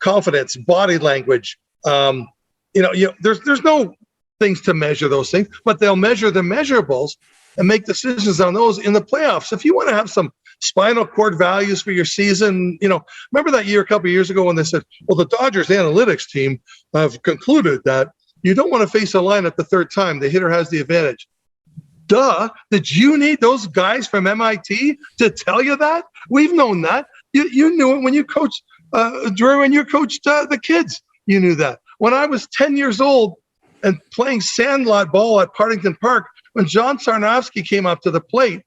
Speaker 2: confidence, body language? There's no things to measure those things, but they'll measure the measurables and make decisions on those in the playoffs. If you want to have some spinal cord values for your season, remember that year a couple of years ago when they said, well, the Dodgers analytics team have concluded that you don't want to face a lineup the third time. The hitter has the advantage. Duh. Did you need those guys from MIT to tell you that? We've known that. You knew it when you coached, Drew, when you coached the kids. You knew that. When I was 10 years old and playing sandlot ball at Partington Park, when John Sarnowski came up to the plate,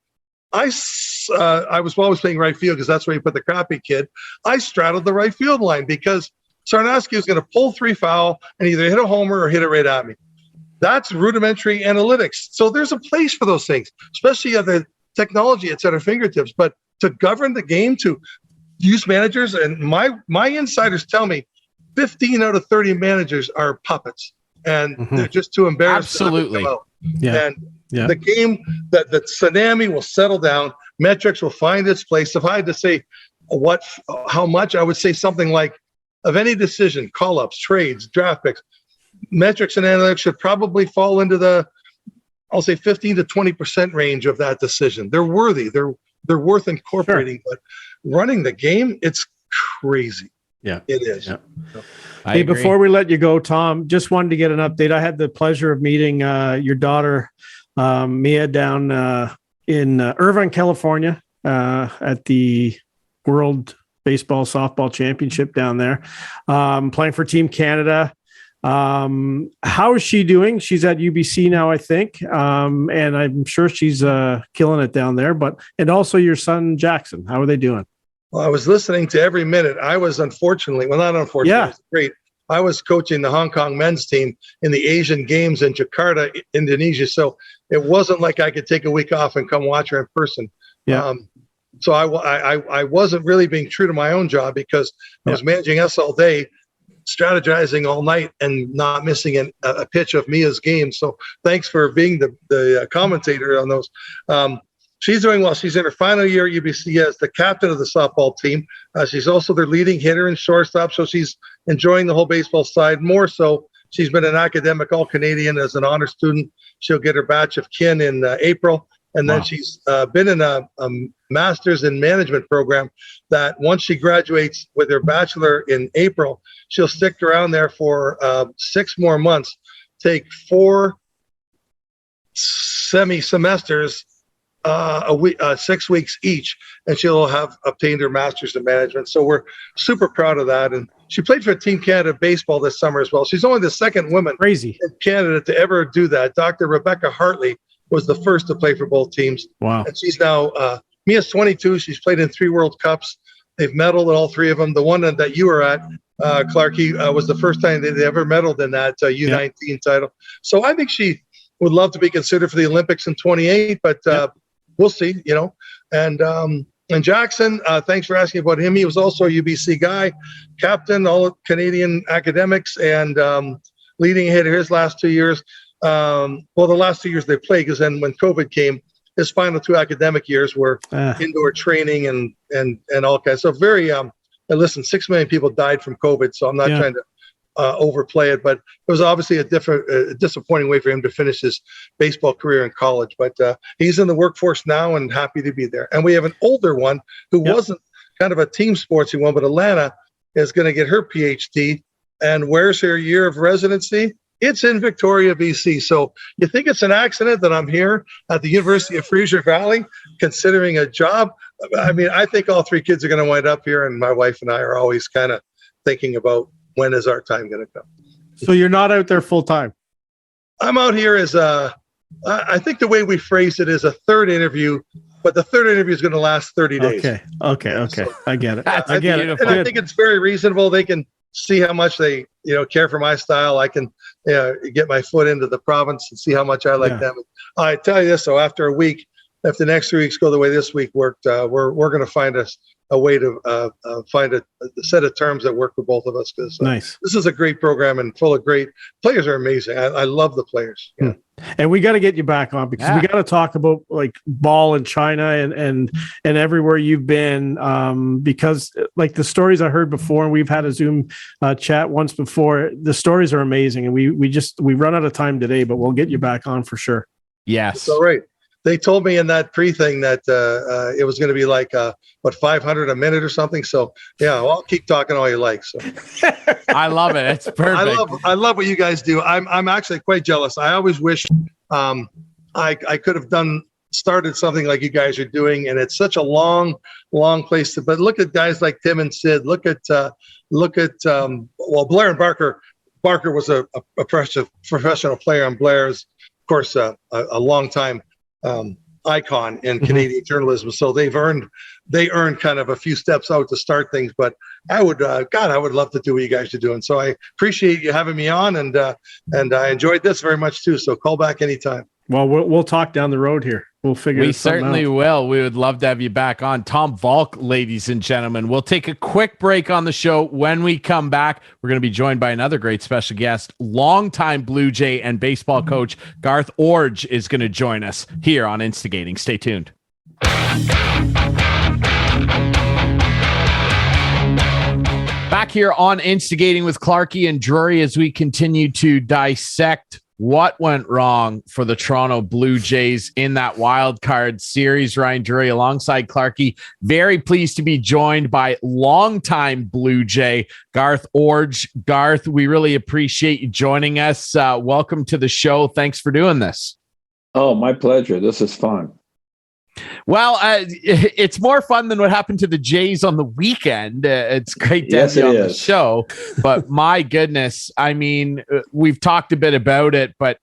Speaker 2: I was always playing right field because that's where you put the crappy kid. I straddled the right field line because Sarnowski was going to pull 3 foul and either hit a homer or hit it right at me. That's rudimentary analytics. So there's a place for those things, especially to technology, it's at our fingertips. But to govern the game, to use managers, and my insiders tell me 15 out of 30 managers are puppets, and they're just too embarrassed.
Speaker 1: Absolutely.
Speaker 2: To come out.
Speaker 3: Yeah.
Speaker 2: And the game, that the tsunami will settle down. Metrics will find its place. If I had to say how much, I would say something like, of any decision, call-ups, trades, draft picks, metrics and analytics should probably fall into the, I'll say 15 to 20% range of that decision. They're worthy. They're worth incorporating, but running the game, it's crazy.
Speaker 3: Yeah,
Speaker 2: it is.
Speaker 3: Yeah. Hey, before we let you go, Tom, just wanted to get an update. I had the pleasure of meeting your daughter, Mia, down in Irvine, California, at the World Baseball Softball Championship down there, playing for Team Canada. How is she doing? She's at UBC now, I think, and I'm sure she's killing it down there. And also your son Jackson, how are they doing?
Speaker 2: Well, I was listening to every minute. I was not unfortunately, it was great. I was coaching the Hong Kong men's team in the Asian Games in Jakarta, Indonesia. So it wasn't like I could take a week off and come watch her in person.
Speaker 3: Yeah.
Speaker 2: So I wasn't really being true to my own job, because I was managing us all day, strategizing all night, and not missing a pitch of Mia's game. So thanks for being the commentator on those. She's doing well. She's in her final year at UBC as the captain of the softball team. She's also their leading hitter and shortstop, so she's enjoying the whole baseball side more so. She's been an academic All-Canadian as an honor student. She'll get her batch of kin in April. And then she's been in a master's in management program that once she graduates with her bachelor in April, she'll stick around there for 6 more months, take 4 semi-semesters, 6 weeks each, and she'll have obtained her master's in management. So we're super proud of that. And she played for Team Canada baseball this summer as well. She's only the second woman in Canada to ever do that. Dr. Rebecca Hartley was the first to play for both teams.
Speaker 3: Wow.
Speaker 2: And she's now, Mia's 22. She's played in 3 World Cups. They've medaled in all 3 of them. The one that you were at, Clarkie, was the first time they ever medaled in that U19 title. So I think she would love to be considered for the Olympics in 28, but we'll see, And Jackson, thanks for asking about him. He was also a UBC guy, captain, all Canadian academics, and leading hitter his last 2 years. The last 2 years they played, because then when COVID came, his final 2 academic years were indoor training and all kinds. So very, listen, 6 million people died from COVID, so I'm not trying to overplay it, but it was obviously a disappointing way for him to finish his baseball career in college. But he's in the workforce now and happy to be there. And we have an older one who wasn't kind of a team sportsy one, but Alana is going to get her PhD. And where's her year of residency? It's in Victoria, BC. So you think it's an accident that I'm here at the University of Fraser Valley considering a job? I mean, I think all 3 kids are going to wind up here, and my wife and I are always kind of thinking about, when is our time going to come?
Speaker 3: So you're not out there full time?
Speaker 2: I'm out here as I think the way we phrase it is a 3rd interview, but the 3rd interview is going to last 30 days.
Speaker 3: Okay. So, I get it.
Speaker 1: I get it.
Speaker 2: And I think it's very reasonable. They can see how much they, care for my style. I can get my foot into the province and see how much I like them. I tell you this, so after a week, if the next 3 weeks go the way this week worked, we're going to find a way to find a set of terms that work for both of us. Because this is a great program and full of great players. Are amazing. I love the players. Yeah.
Speaker 3: And we got to get you back on, because we got to talk about like ball in China and everywhere you've been, because like the stories I heard before, and we've had a Zoom chat once before, the stories are amazing, and we run out of time today, but we'll get you back on for sure.
Speaker 1: Yes.
Speaker 2: All right. They told me in that pre-thing that it was going to be like 500 a minute or something. So I'll keep talking all you like. So
Speaker 1: I love it. It's perfect.
Speaker 2: I love what you guys do. I'm actually quite jealous. I always wish I could have started something like you guys are doing, and it's such a long place to. But look at guys like Tim and Sid. Look at Blair and Barker. Barker was a professional player, and Blair is, of course, a long time icon in Canadian journalism. So they earned kind of a few steps out to start things, but I would love to do what you guys are doing. So I appreciate you having me on, and I enjoyed this very much too. So call back anytime.
Speaker 3: Well, we'll talk down the road here. we'll figure
Speaker 1: We
Speaker 3: something
Speaker 1: certainly
Speaker 3: out.
Speaker 1: will. We would love to have you back on. Tom Valcke, ladies and gentlemen. We'll take a quick break on the show. When we come back, we're going to be joined by another great special guest. Longtime Blue Jay and baseball coach Garth Iorg is going to join us here on Instigating. Stay tuned. Back here on Instigating with Clarkie and Drury as we continue to dissect what went wrong for the Toronto Blue Jays in that wild card series. Ryan Drury alongside Clarkie. Very pleased to be joined by longtime Blue Jay, Garth Iorg. Garth, we really appreciate you joining us. Welcome to the show. Thanks for doing this.
Speaker 4: Oh, my pleasure. This is fun.
Speaker 1: Well, it's more fun than what happened to the Jays on the weekend. It's great to have you on the show, but my goodness, I mean, we've talked a bit about it, but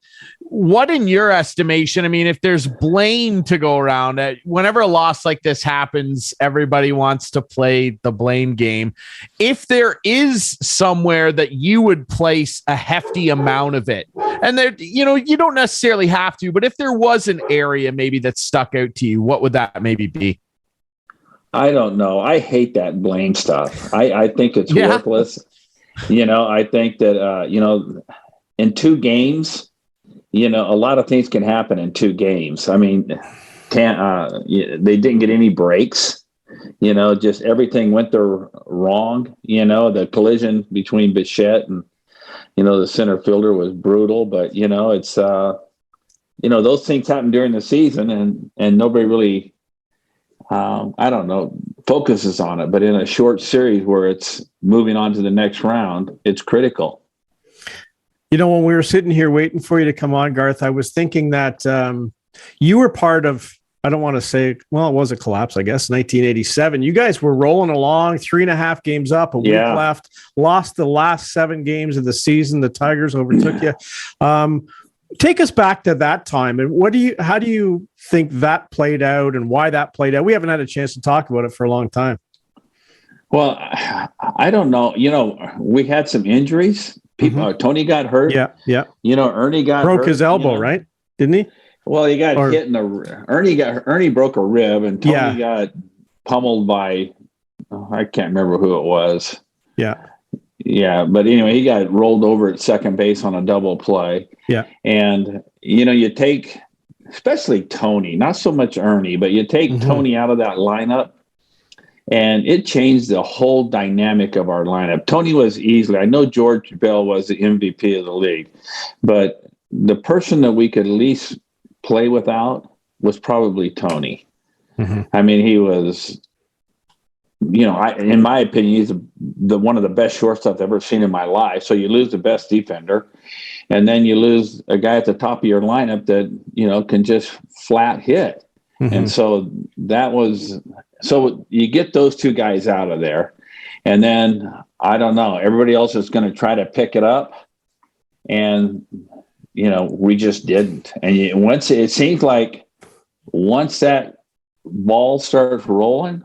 Speaker 1: what in your estimation, I mean, if there's blame to go around, whenever a loss like this happens, everybody wants to play the blame game. If there is somewhere that you would place a hefty amount of it, and there, you don't necessarily have to, but if there was an area maybe that stuck out to you, what would that maybe be?
Speaker 4: I don't know. I hate that blame stuff. I think it's worthless. I think that, in 2 games, a lot of things can happen in 2 games. I mean, they didn't get any breaks. Just everything went there wrong. The collision between Bichette and, the center fielder was brutal. But, it's, those things happen during the season and nobody really, focuses on it. But in a short series where it's moving on to the next round, it's critical.
Speaker 3: When we were sitting here waiting for you to come on, Garth, I was thinking that you were part of, I don't want to say, well, it was a collapse, I guess, 1987. You guys were rolling along, 3.5 games up, a week left, lost the last 7 games of the season. The Tigers overtook you. Take us back to that time. And how do you think that played out and why that played out? We haven't had a chance to talk about it for a long time.
Speaker 4: Well, I don't know. We had some injuries. People, Tony got hurt.
Speaker 3: Yeah.
Speaker 4: Ernie
Speaker 3: broke his elbow, right? Didn't he?
Speaker 4: Well, he got hit in the. Ernie broke a rib, and Tony got pummeled by. I can't remember who it was. Yeah, but anyway, he got rolled over at second base on a double play.
Speaker 3: Yeah,
Speaker 4: and you take, especially Tony, not so much Ernie, but you take Tony out of that lineup. And it changed the whole dynamic of our lineup. Tony was easily, I know George Bell was the MVP of the league, but the person that we could least play without was probably Tony. I mean, he was, in my opinion, he's one of the best shortstops I've ever seen in my life. So you lose the best defender, and then you lose a guy at the top of your lineup that, can just flat hit. And so so you get those 2 guys out of there, and then I don't know, everybody else is going to try to pick it up, and we just didn't. And it seems like once that ball starts rolling,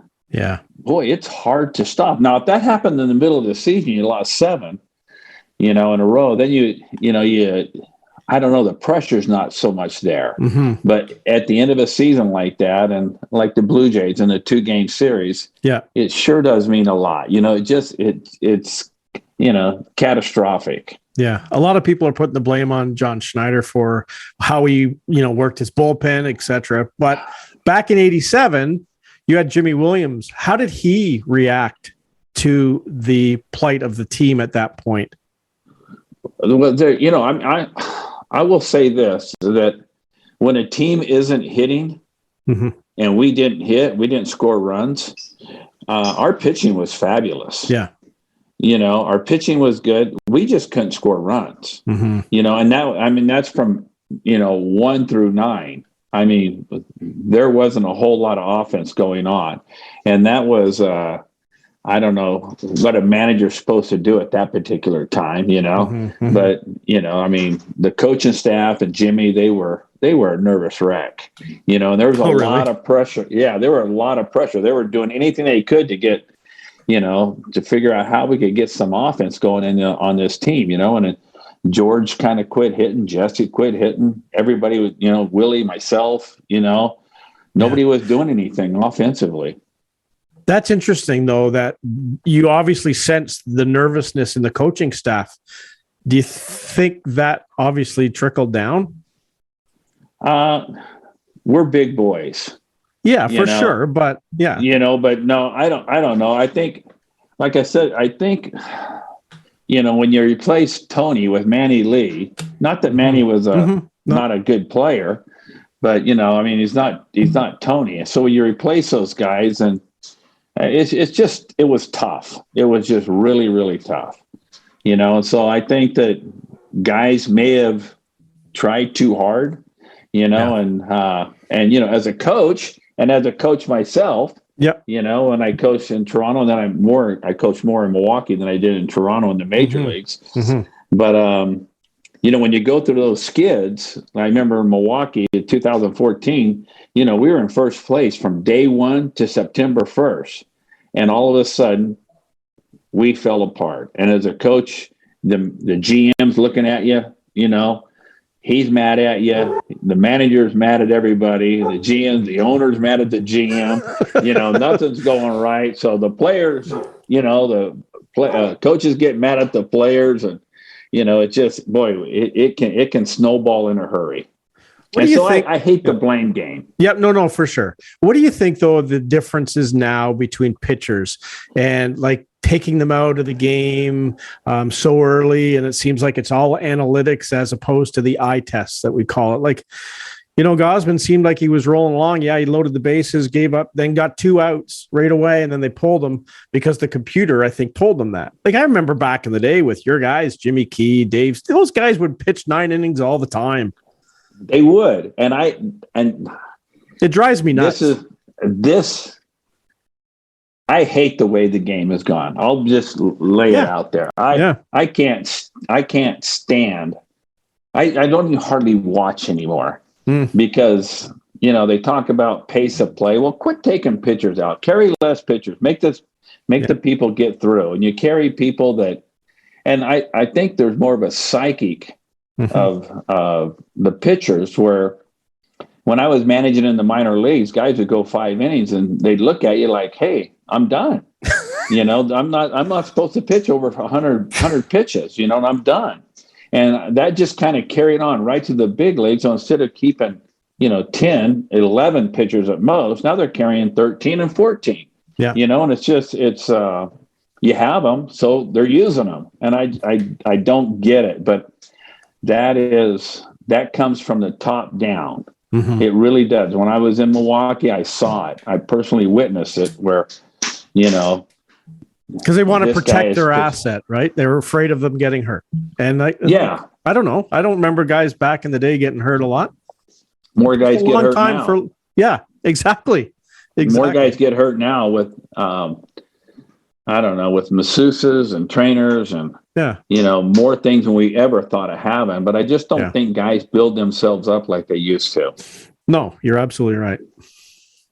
Speaker 4: boy, it's hard to stop. Now, if that happened in the middle of the season, you lost 7, in a row, then you I don't know, the pressure's not so much there. But at the end of a season like that, and like the Blue Jays in the 2-game series, it sure does mean a lot. It's catastrophic.
Speaker 3: Yeah. A lot of people are putting the blame on John Schneider for how he, worked his bullpen, et cetera. But back in 87, you had Jimmy Williams. How did he react to the plight of the team at that point?
Speaker 4: Well, I will say this, that when a team isn't hitting and we didn't score runs, our pitching was fabulous.
Speaker 3: Yeah.
Speaker 4: Our pitching was good. We just couldn't score runs, and that's from, 1 through 9. I mean, there wasn't a whole lot of offense going on. And that was, I don't know what a manager's supposed to do at that particular time, but, the coaching staff and Jimmy, they were a nervous wreck, and there was a lot of pressure. Yeah, there were a lot of pressure. They were doing anything they could to get, to figure out how we could get some offense going on this team, and George kind of quit hitting, Jesse quit hitting, everybody was, Willie, myself, Nobody was doing anything offensively.
Speaker 3: That's interesting, though, that you obviously sensed the nervousness in the coaching staff. Do you think that obviously trickled down?
Speaker 4: We're big boys.
Speaker 3: Yeah, for sure. But yeah,
Speaker 4: but no, I don't know. I think, like I said, when you replace Tony with Manny Lee, not that Manny was not a good player, but he's not Tony. So you replace those guys, and it was tough. It was just really, really tough, And so I think that guys may have tried too hard, and as a coach, and as a coach myself, when I coached in Toronto, and then I coached more in Milwaukee than I did in Toronto in the major leagues. But when you go through those skids, I remember Milwaukee in 2014, we were in first place from day 1 to September 1st. And all of a sudden we fell apart. And as a coach, the GM's looking at you, he's mad at you. The manager's mad at everybody. The GM, the owner's mad at the GM. Nothing's going right. So the players, coaches get mad at the players, and it just it can snowball in a hurry. What do you think? I hate the blame game.
Speaker 3: Yep, no, for sure. What do you think, though, the differences now between pitchers and like taking them out of the game so early, and it seems like it's all analytics as opposed to the eye tests that we call it? Like, Gausman seemed like he was rolling along. Yeah, he loaded the bases, gave up, then got 2 outs right away, and then they pulled him because the computer, I think, told them that. Like, I remember back in the day with your guys, Jimmy Key, Dave, those guys would pitch 9 innings all the time.
Speaker 4: They would, and
Speaker 3: it drives me nuts.
Speaker 4: I hate the way the game has gone. I'll just lay it out there. I can't stand. I don't even hardly watch anymore because they talk about pace of play. Well, quit taking pitchers out. Carry less pitchers. Make the people get through, and you carry people that. And I think there's more of a psychic of the pitchers, where when I was managing in the minor leagues, guys would go 5 innings and they'd look at you like, "Hey, I'm done." I'm not supposed to pitch over 100 pitches, and I'm done. And that just kind of carried on right to the big leagues. So instead of keeping, 10, 11 pitchers at most, now they're carrying 13 and 14. Yeah. And it's you have them, so they're using them. And I don't get it, but that comes from the top down. It really does. When I was in Milwaukee, I saw it. I personally witnessed it, where,
Speaker 3: because they want to protect their asset, right? They were afraid of them getting hurt. And I don't know. I don't remember guys back in the day getting hurt a lot.
Speaker 4: More guys get hurt now.
Speaker 3: Exactly.
Speaker 4: More guys get hurt now with, with masseuses and trainers and, more things than we ever thought of having. But I just don't think guys build themselves up like they used to.
Speaker 3: No, you're absolutely right.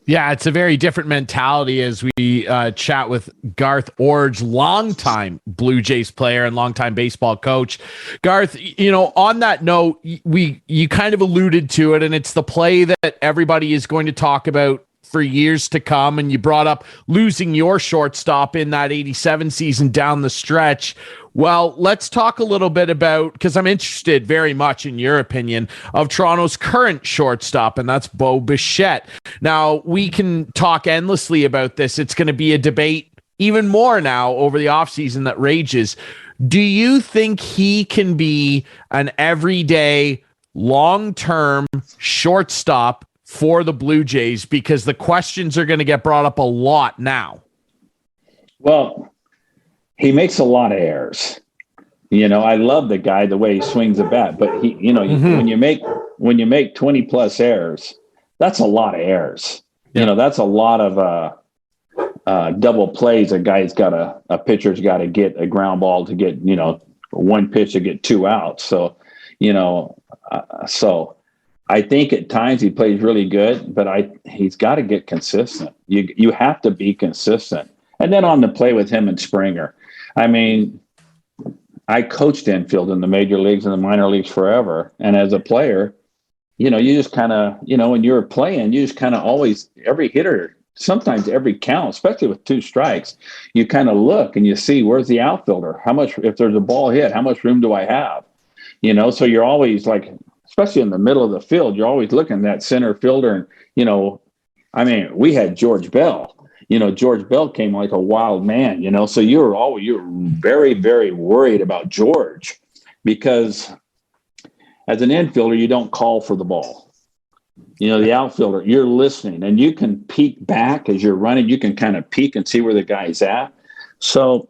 Speaker 1: Yeah, it's a very different mentality as we chat with Garth Iorg, longtime Blue Jays player and longtime baseball coach. Garth, on that note, you kind of alluded to it, and it's the play that everybody is going to talk about for years to come. And you brought up losing your shortstop in that 87 season down the stretch. Well, let's talk a little bit about, because I'm interested very much in your opinion of Toronto's current shortstop, and that's Bo Bichette. Now, we can talk endlessly about this. It's going to be a debate even more now over the offseason that rages. Do you think he can be an everyday, long-term shortstop for the Blue Jays? Because the questions are going to get brought up a lot now.
Speaker 4: Well, he makes a lot of errors. I love the guy, the way he swings the bat, but he, when you make 20 plus errors, that's a lot of errors. That's a lot of double plays. A pitcher's got to get a ground ball to get, one pitch to get 2 outs. So, so I think at times he plays really good, but he's got to get consistent. You have to be consistent. And then on the play with him and Springer, I mean, I coached infield in the major leagues and the minor leagues forever. And as a player, you just kind of, when you're playing, you just kind of always, every hitter, sometimes every count, especially with 2 strikes, you kind of look and you see, where's the outfielder? How much, if there's a ball hit, how much room do I have? So you're always like, especially in the middle of the field, you're always looking at that center fielder. And, we had George Bell. George Bell came like a wild man, so you're very, very worried about George, because as an infielder, you don't call for the ball. The outfielder, you're listening, and you can peek back as you're running. You can kind of peek and see where the guy's at. So,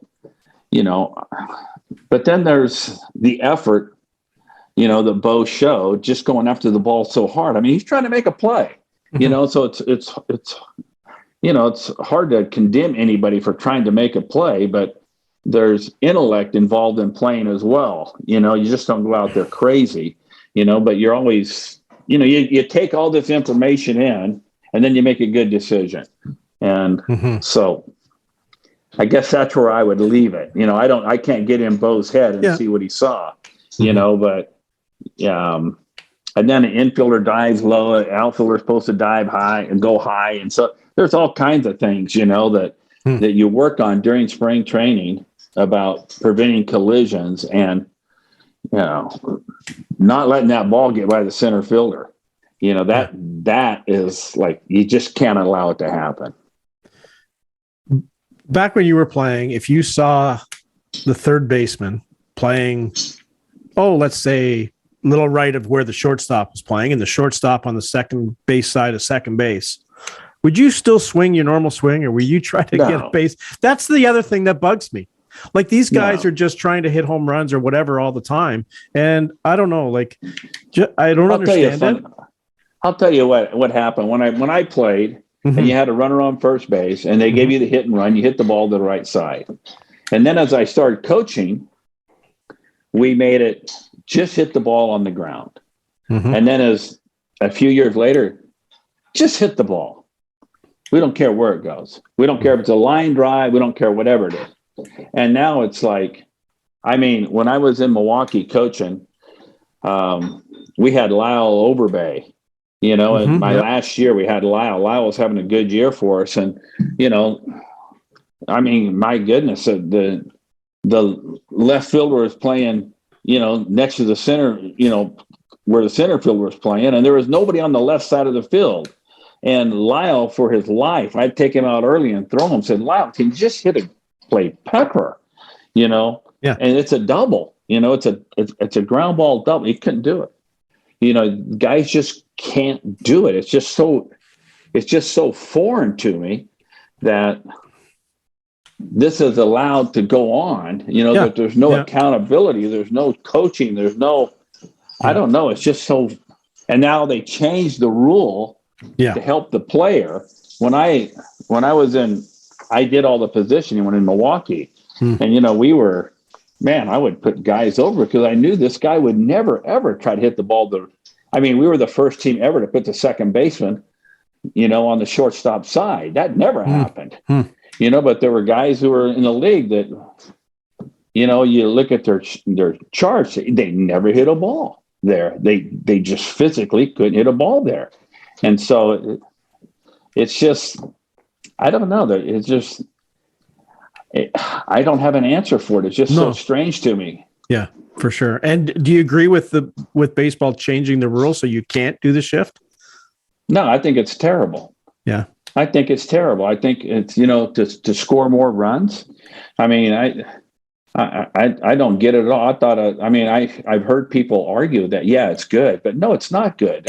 Speaker 4: but then there's the effort, that Bo showed, just going after the ball so hard. I mean, he's trying to make a play, so it's hard to condemn anybody for trying to make a play, but there's intellect involved in playing as well. You just don't go out there crazy, but you're always, you take all this information in, and then you make a good decision. And so I guess that's where I would leave it. I can't get in Bo's head and see what he saw, but and then an infielder dives low, an outfielder's supposed to dive high and go high. And so there's all kinds of things, that you work on during spring training about preventing collisions and, not letting that ball get by the center fielder. That is like, you just can't allow it to happen.
Speaker 3: Back when you were playing, if you saw the third baseman playing, let's say little right of where the shortstop was playing, and the shortstop on the second base side of second base, would you still swing your normal swing, or will you try to get a base? That's the other thing that bugs me. Like, these guys are just trying to hit home runs or whatever all the time. And I don't know, I don't understand it.
Speaker 4: I'll tell you what happened when I played, and you had a runner on first base, and they gave you the hit and run. You hit the ball to the right side. And then as I started coaching, we made it just hit the ball on the ground. And then as a few years later, just hit the ball. We don't care where it goes. We don't care if it's a line drive. We don't care whatever it is. And now it's like, when I was in Milwaukee coaching, we had Lyle Overbay, and my last year we had Lyle. Lyle was having a good year for us. And, my goodness, the left fielder was playing, next to the center, where the center fielder was playing, and there was nobody on the left side of the field. And Lyle, for his life, I'd take him out early and throw him, said, Lyle, can you just hit a play pepper, and it's a double, it's a ground ball double. He couldn't do it. Guys just can't do it. It's just so foreign to me that this is allowed to go on, that there's no accountability. There's no coaching. There's no, I don't know. It's just so, and now they changed the rule to help the player. When I did all the positioning when in Milwaukee, and, I would put guys over because I knew this guy would never, ever try to hit the ball. We were the first team ever to put the second baseman, on the shortstop side. That never happened, but there were guys who were in the league that, you look at their charts, they never hit a ball there. They just physically couldn't hit a ball there. And so it's just, I don't know. It's just, I don't have an answer for it. It's just so strange to me.
Speaker 3: Yeah, for sure. And do you agree with baseball changing the rule so you can't do the shift?
Speaker 4: No, I think it's terrible.
Speaker 3: Yeah,
Speaker 4: I think it's terrible. I think it's, to score more runs. I don't get it at all. I thought, I've heard people argue that, it's good, but no, it's not good.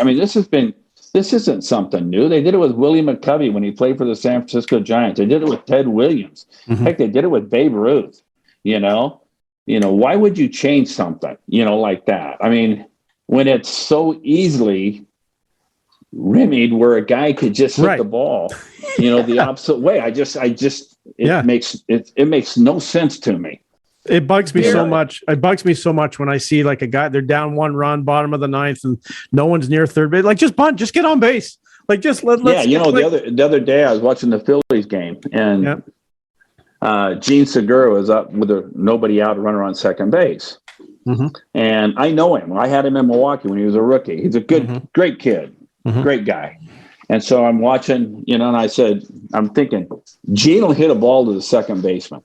Speaker 4: This isn't something new. They did it with Willie McCovey when he played for the San Francisco Giants. They did it with Ted Williams. Heck, they did it with Babe Ruth. Why would you change something, like that? When it's so easily remedied where a guy could just hit the ball, the opposite way. It makes no sense to me.
Speaker 3: It bugs me so much. It bugs me so much when I see like a guy, they're down 1 run, bottom of the 9th, and no one's near third base. Like, just bunt, just get on base. Like, just let's.
Speaker 4: The other day I was watching the Phillies game, and Gene Segura was up with nobody out, a runner on second base, And I know him. I had him in Milwaukee when he was a rookie. He's a great kid, great guy. And so I'm watching, and I said, I'm thinking, Gene will hit a ball to the second baseman.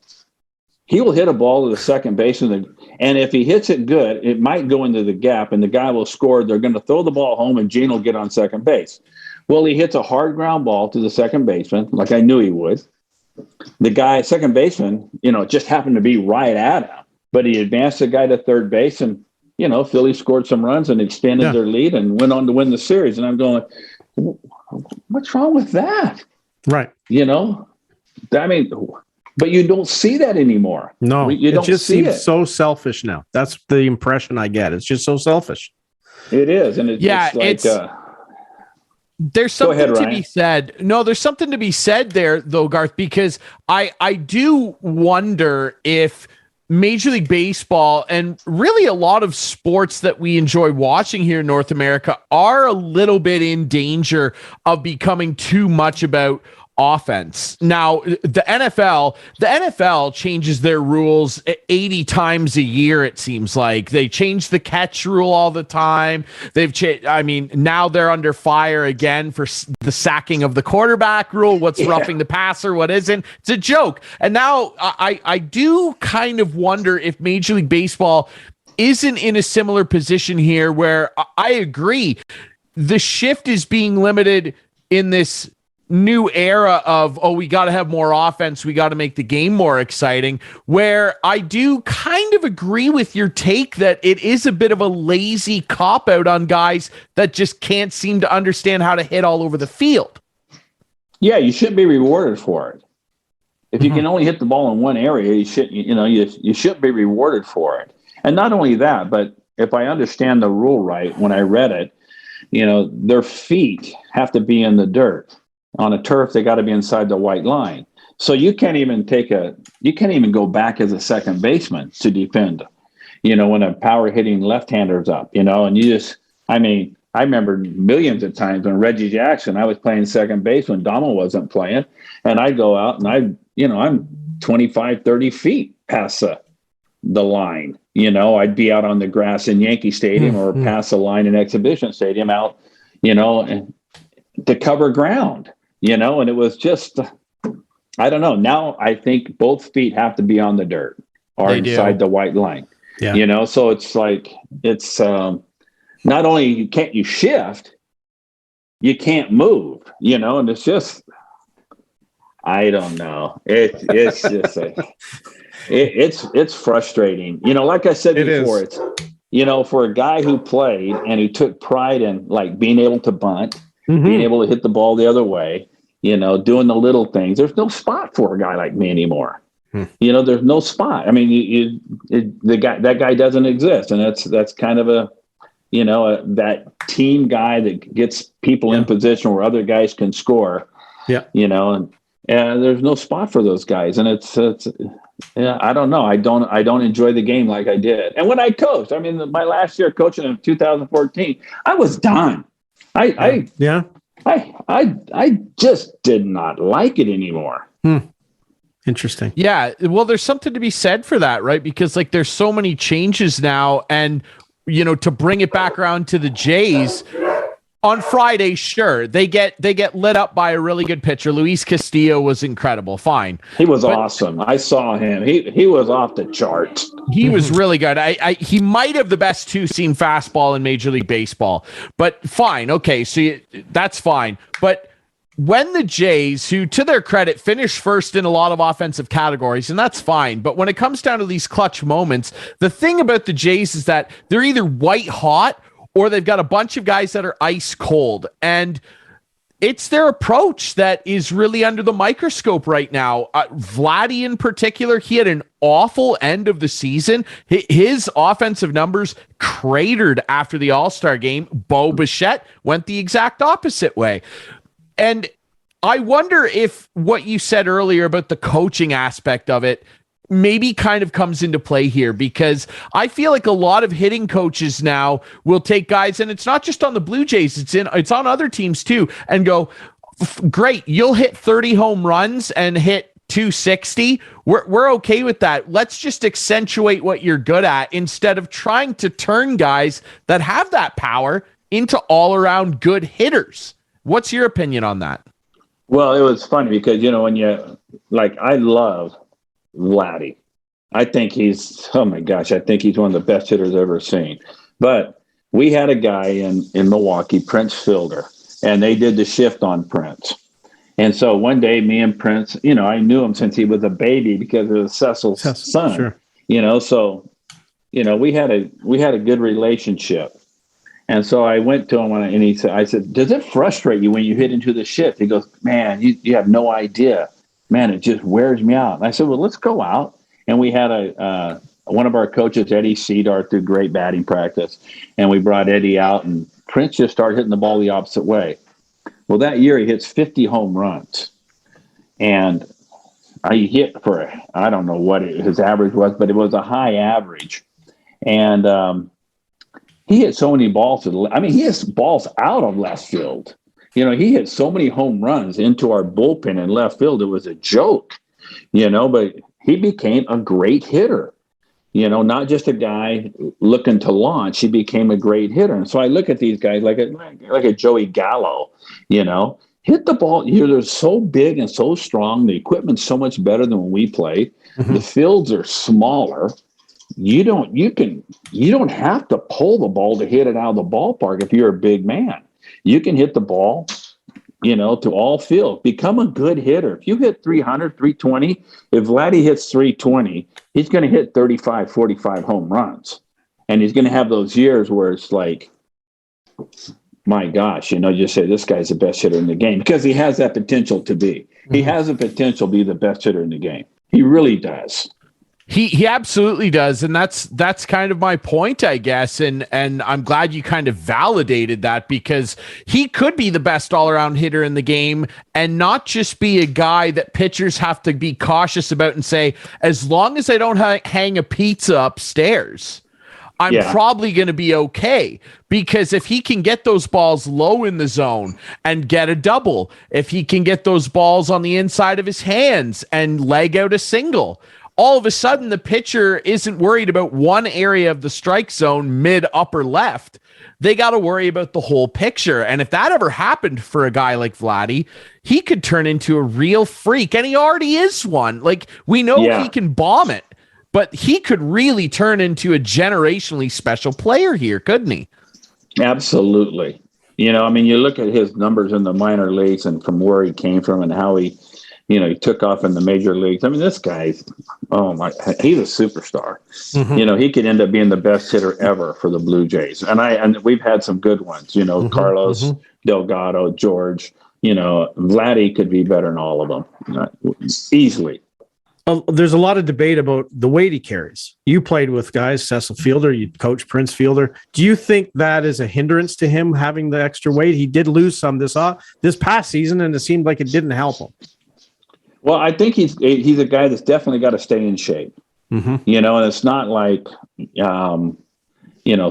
Speaker 4: He will hit a ball to the second baseman. And if he hits it good, it might go into the gap and the guy will score. They're going to throw the ball home and Gene will get on second base. Well, he hits a hard ground ball to the second baseman, like I knew he would. The guy, second baseman, it just happened to be right at him. But he advanced the guy to third base and, Philly scored some runs and extended their lead and went on to win the series. And I'm going, what's wrong with that?
Speaker 3: Right.
Speaker 4: But you don't see that anymore.
Speaker 3: No,
Speaker 4: you don't
Speaker 3: it just
Speaker 4: see
Speaker 3: seems
Speaker 4: it.
Speaker 3: so selfish now. That's the impression I get. It's just so selfish.
Speaker 4: It is. And
Speaker 1: there's something to be said. No, there's something to be said there, though, Garth, because I do wonder if Major League Baseball and really a lot of sports that we enjoy watching here in North America are a little bit in danger of becoming too much about offense. Now, the NFL changes their rules 80 times a year, it seems like. They change the catch rule all the time. Now they're under fire again for the sacking of the quarterback rule. What's roughing the passer, what isn't. It's a joke. And now I do kind of wonder if Major League Baseball isn't in a similar position here where I agree. The shift is being limited in this new era of, we got to have more offense. We got to make the game more exciting, where I do kind of agree with your take that it is a bit of a lazy cop out on guys that just can't seem to understand how to hit all over the field.
Speaker 4: Yeah. You shouldn't be rewarded for it. If you can only hit the ball in one area, you shouldn't be rewarded for it. And not only that, but if I understand the rule right, when I read it, their feet have to be in the dirt. On a turf, they got to be inside the white line. So you can't even go back as a second baseman to defend, when a power hitting left-hander's up, and I remember millions of times when Reggie Jackson, I was playing second base when Dama wasn't playing, and I'd go out and I'm 25, 30 feet past the line. I'd be out on the grass in Yankee Stadium or past the line in Exhibition Stadium out, and to cover ground. And it was just, I don't know. Now I think both feet have to be on the dirt or inside the white line. Yeah. So it's like, it's not only can't you shift, you can't move, and it's just, I don't know. It's just, it's frustrating. Like I said before, it's, for a guy who played and who took pride in like being able to bunt, being able to hit the ball the other way, doing the little things. There's no spot for a guy like me anymore. There's no spot. I mean, that guy doesn't exist, and that's kind of that team guy that gets people in position where other guys can score. Yeah, and there's no spot for those guys, and it's I don't know. I don't enjoy the game like I did. And when I coached, my last year coaching in 2014, I was done. I just did not like it anymore.
Speaker 3: Interesting.
Speaker 1: Yeah. Well, there's something to be said for that, right? Because like there's so many changes now, and to bring it back around to the Jays on Friday, sure, they get lit up by a really good pitcher. Luis Castillo was incredible. Fine.
Speaker 4: He was awesome. I saw him. He was off the charts.
Speaker 1: He was really good. He might have the best two-seam fastball in Major League Baseball, but fine. Okay. So that's fine. But when the Jays, who to their credit finished first in a lot of offensive categories, and that's fine, but when it comes down to these clutch moments, the thing about the Jays is that they're either white hot or they've got a bunch of guys that are ice cold. And it's their approach that is really under the microscope right now. Vladdy in particular, he had an awful end of the season. His offensive numbers cratered after the All-Star game. Bo Bichette went the exact opposite way. And I wonder if what you said earlier about the coaching aspect of it maybe kind of comes into play here, because I feel like a lot of hitting coaches now will take guys, and it's not just on the Blue Jays, it's on other teams too, and go, great, you'll hit 30 home runs and hit 260, we're okay with that. Let's just accentuate what you're good at instead of trying to turn guys that have that power into all-around good hitters. What's your opinion on that?
Speaker 4: Well, it was funny because, I love Vladdy. I think he's one of the best hitters I've ever seen. But we had a guy in Milwaukee, Prince Fielder, and they did the shift on Prince. And so one day, me and Prince, I knew him since he was a baby because it was Cecil's son.
Speaker 3: Sure.
Speaker 4: We had a good relationship. And so I went to him and I said, does it frustrate you when you hit into the shift? He goes, man, you have no idea. Man, it just wears me out. And I said, well, let's go out. And we had one of our coaches, Eddie Cedar, through great batting practice. And we brought Eddie out, and Prince just started hitting the ball the opposite way. Well, that year he hits 50 home runs. And I hit for, I don't know what his average was, but it was a high average. And he hit so many balls. He hits balls out of left field. He hit so many home runs into our bullpen in left field. It was a joke, but he became a great hitter, not just a guy looking to launch. He became a great hitter. And so I look at these guys like a Joey Gallo, hit the ball. They're so big and so strong. The equipment's so much better than when we played. Mm-hmm. The fields are smaller. You don't have to pull the ball to hit it out of the ballpark if you're a big man. You can hit the ball, to all field. Become a good hitter. If you hit 300, 320, if Vladdy hits 320, he's going to hit 35, 45 home runs. And he's going to have those years where it's like, my gosh, you say this guy's the best hitter in the game because he has that potential to be. Mm-hmm. He has the potential to be the best hitter in the game. He really does.
Speaker 1: He absolutely does, and that's kind of my point, I guess, and I'm glad you kind of validated that because he could be the best all-around hitter in the game and not just be a guy that pitchers have to be cautious about and say, as long as I don't hang a pizza upstairs, I'm probably going to be okay. Because if he can get those balls low in the zone and get a double, if he can get those balls on the inside of his hands and leg out a single, all of a sudden the pitcher isn't worried about one area of the strike zone, mid, upper left. They got to worry about the whole picture. And if that ever happened for a guy like Vladdy, he could turn into a real freak. And he already is one. Like, we know he can bomb it, but he could really turn into a generationally special player here, couldn't he?
Speaker 4: Absolutely. You look at his numbers in the minor leagues and from where he came from and how he took off in the major leagues. This guy's, he's a superstar. Mm-hmm. He could end up being the best hitter ever for the Blue Jays. And we've had some good ones, mm-hmm. Carlos, mm-hmm. Delgado, George, Vladdy could be better than all of them easily.
Speaker 3: There's a lot of debate about the weight he carries. You played with guys, Cecil Fielder, you coached Prince Fielder. Do you think that is a hindrance to him having the extra weight? He did lose some this past season, and it seemed like it didn't help him.
Speaker 4: Well, I think he's a guy that's definitely got to stay in shape, mm-hmm. And it's not like,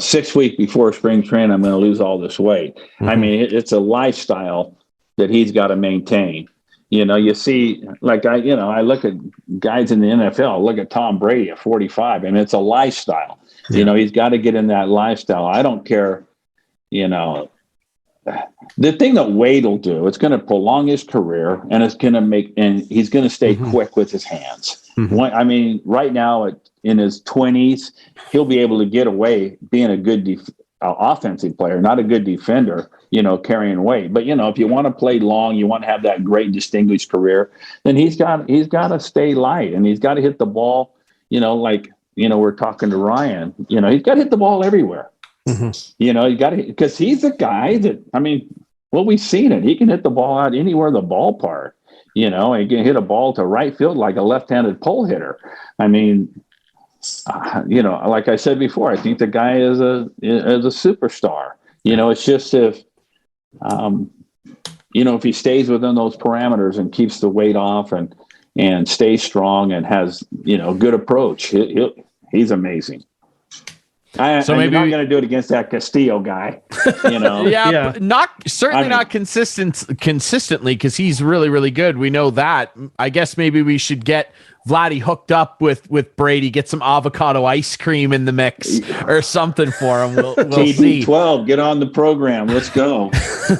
Speaker 4: 6 weeks before spring training, I'm going to lose all this weight. Mm-hmm. It's a lifestyle that he's got to maintain. You see, like I look at guys in the NFL, look at Tom Brady at 45. It's a lifestyle. Yeah. He's got to get in that lifestyle. I don't care, the thing that Wade will do, it's going to prolong his career, and it's going to and he's going to stay mm-hmm. quick with his hands. Mm-hmm. Right now in his 20s, he'll be able to get away being a good offensive player, not a good defender, carrying weight. But, if you want to play long, you want to have that great distinguished career, then he's got to stay light, and he's got to hit the ball, we're talking to Ryan, he's got to hit the ball everywhere. Mm-hmm. You got to, because he's a guy that, we've seen it. He can hit the ball out anywhere in the ballpark, he can hit a ball to right field like a left-handed pole hitter. Like I said before, I think the guy is a superstar. It's just if he stays within those parameters and keeps the weight off and stays strong and has, good approach, he's amazing.
Speaker 1: So
Speaker 4: maybe
Speaker 1: maybe
Speaker 4: you're not going to do it against that Castillo guy, you know.
Speaker 1: yeah, but not consistently because he's really, really good. We know that. I guess maybe we should get Vladdy hooked up with Brady, get some avocado ice cream in the mix or something for him. We'll see.
Speaker 4: TB12, get on the program. Let's go.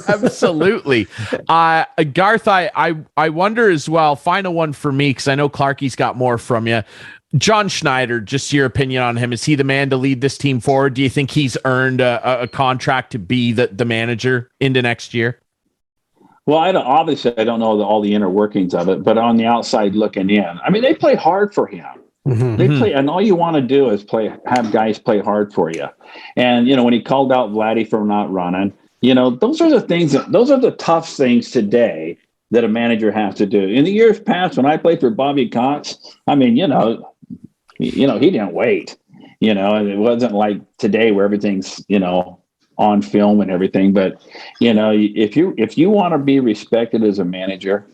Speaker 1: Absolutely. Garth, I wonder as well, final one for me, because I know Clarkie's got more from you. John Schneider, just your opinion on him. Is he the man to lead this team forward? Do you think he's earned a contract to be the manager into next year?
Speaker 4: Well, obviously I don't know all the inner workings of it, but on the outside looking in, I mean, they play hard for him. Mm-hmm. They play, and all you want to do is have guys play hard for you. And, when he called out Vladdy for not running, those are the tough things today that a manager has to do. In the years past, when I played for Bobby Cox, I mean, he didn't wait, and it wasn't like today where everything's, on film and everything. But, if you want to be respected as a manager,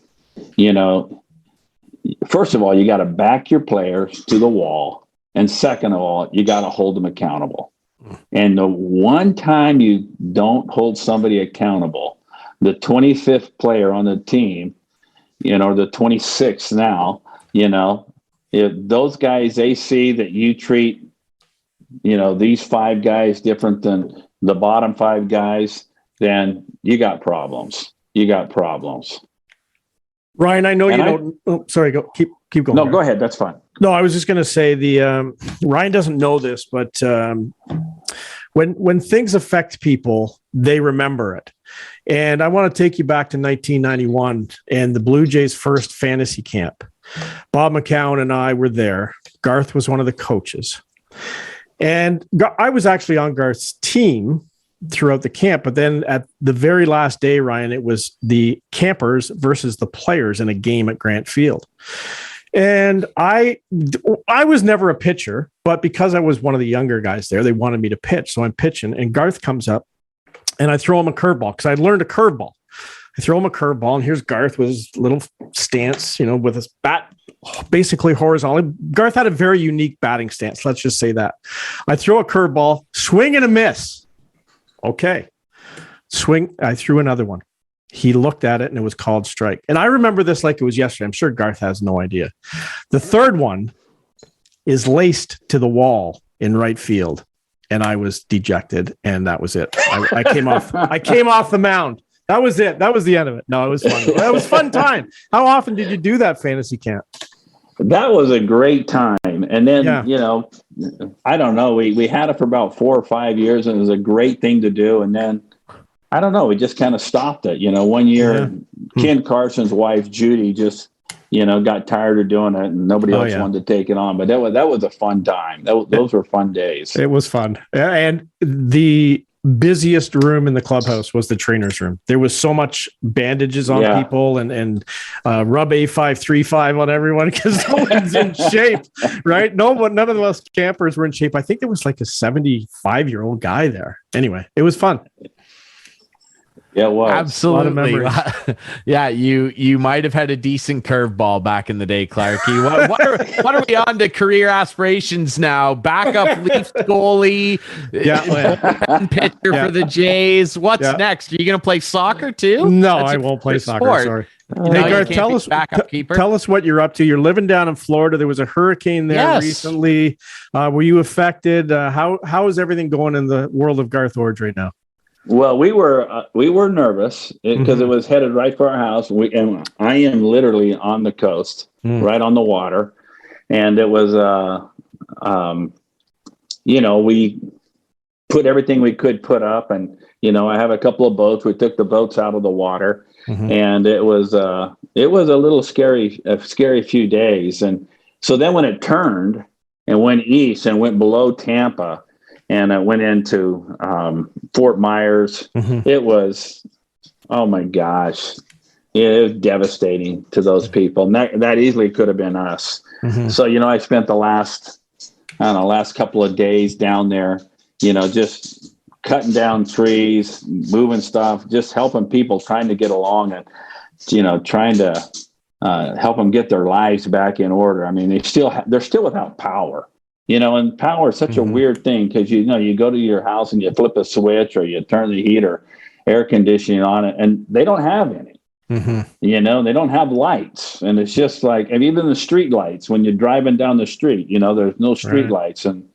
Speaker 4: first of all, you got to back your players to the wall. And second of all, you got to hold them accountable. And the one time you don't hold somebody accountable, the 25th player on the team, or the 26th now, if those guys, they see that you treat, these 5 guys different than the bottom 5 guys, then you got problems.
Speaker 3: Ryan, I know you don't. Oh, sorry, go keep going.
Speaker 4: No, go ahead. That's fine.
Speaker 3: No, I was just going to say Ryan doesn't know this, but when things affect people, they remember it. And I want to take you back to 1991 and the Blue Jays' first fantasy camp. Bob McCown and I were there. Garth was one of the coaches. And I was actually on Garth's team throughout the camp, but then at the very last day, Ryan, it was the campers versus the players in a game at Grant Field. And I was never a pitcher, but because I was one of the younger guys there, they wanted me to pitch. So I'm pitching, and Garth comes up, and I throw him a curveball because I'd learned a curveball. I throw him a curveball, and here's Garth with his little stance, with his bat basically horizontal. Garth had a very unique batting stance. Let's just say that. I throw a curveball, swing and a miss. Okay. Swing. I threw another one. He looked at it and it was called strike. And I remember this like it was yesterday. I'm sure Garth has no idea. The third one is laced to the wall in right field. And I was dejected. And that was it. I came off the mound. That was it. That was the end of it. No, it was fun. That was fun time. How often did you do that fantasy camp?
Speaker 4: That was a great time. And then, I don't know, we had it for about 4 or 5 years, and it was a great thing to do. And then, I don't know, we just kind of stopped it. One year, Ken Carson's wife, Judy, just, got tired of doing it, and nobody else wanted to take it on. But that was a fun time. Those were fun days. It was fun.
Speaker 3: And the busiest room in the clubhouse was the trainer's room. There was so much bandages on people and rub A535 on everyone because no one's in shape, right? None of us campers were in shape. I think there was like a 75-year-old guy there. Anyway, it was fun.
Speaker 4: Yeah, it was.
Speaker 1: Absolutely. Yeah, you might have had a decent curveball back in the day, Clarkie. What are we on to career aspirations now? Backup Leafs goalie, pitcher for the Jays. What's next? Are you going to play soccer too?
Speaker 3: No, I won't play soccer. Sorry. Hey, Garth, tell us what you're up to. You're living down in Florida. There was a hurricane there recently. Were you affected? How is everything going in the world of Garth Ordge right now?
Speaker 4: Well, we were nervous because it was headed right for our house. And I am literally on the coast, right on the water, and it was we put everything we could put up, and I have a couple of boats. We took the boats out of the water, and it was a little scary, a scary few days. And so then when it turned and went east and went below Tampa, and I went into Fort Myers. It was, oh my gosh, it was devastating to those people. And that easily could have been us. So, I spent the last couple of days down there, just cutting down trees, moving stuff, just helping people, trying to get along and, trying to help them get their lives back in order. I mean, they're still without power. And power is such a weird thing because, you go to your house and you flip a switch or you turn the heat or air conditioning on it, and they don't have any. They don't have lights, and it's just like, and even the street lights when you're driving down the street, there's no street lights, and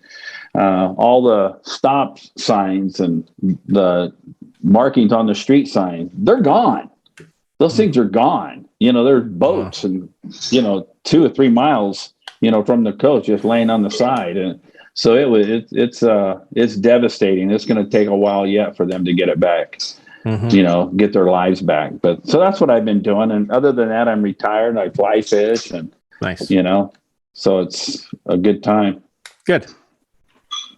Speaker 4: all the stop signs and the markings on the street sign, they're gone. Those things are gone. There's boats and 2 or 3 miles from the coast just laying on the side, and so it's devastating. It's going to take a while yet for them to get it back. Get their lives back. But so that's what I've been doing. And other than that, I'm retired. I fly fish and
Speaker 3: nice,
Speaker 4: so it's a good time.
Speaker 3: Good.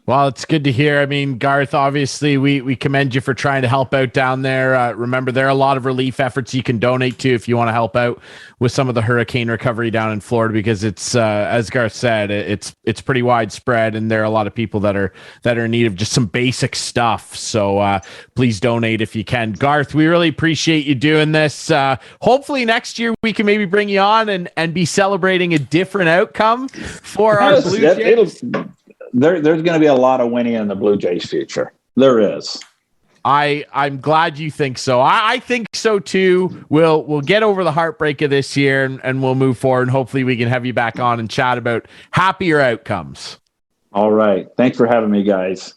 Speaker 1: Well, it's good to hear. I mean, Garth, obviously we commend you for trying to help out down there. Remember, there are a lot of relief efforts you can donate to if you want to help out with some of the hurricane recovery down in Florida, because it's, as Garth said, it's pretty widespread, and there are a lot of people that are in need of just some basic stuff. So please donate if you can. Garth, we really appreciate you doing this. Hopefully next year we can maybe bring you on and be celebrating a different outcome for our Blue Jays.
Speaker 4: There's going to be a lot of winning in the Blue Jays' future. There is.
Speaker 1: I'm glad you think so. I think so too. We'll get over the heartbreak of this year and we'll move forward. And hopefully we can have you back on and chat about happier outcomes.
Speaker 4: All right. Thanks for having me, guys.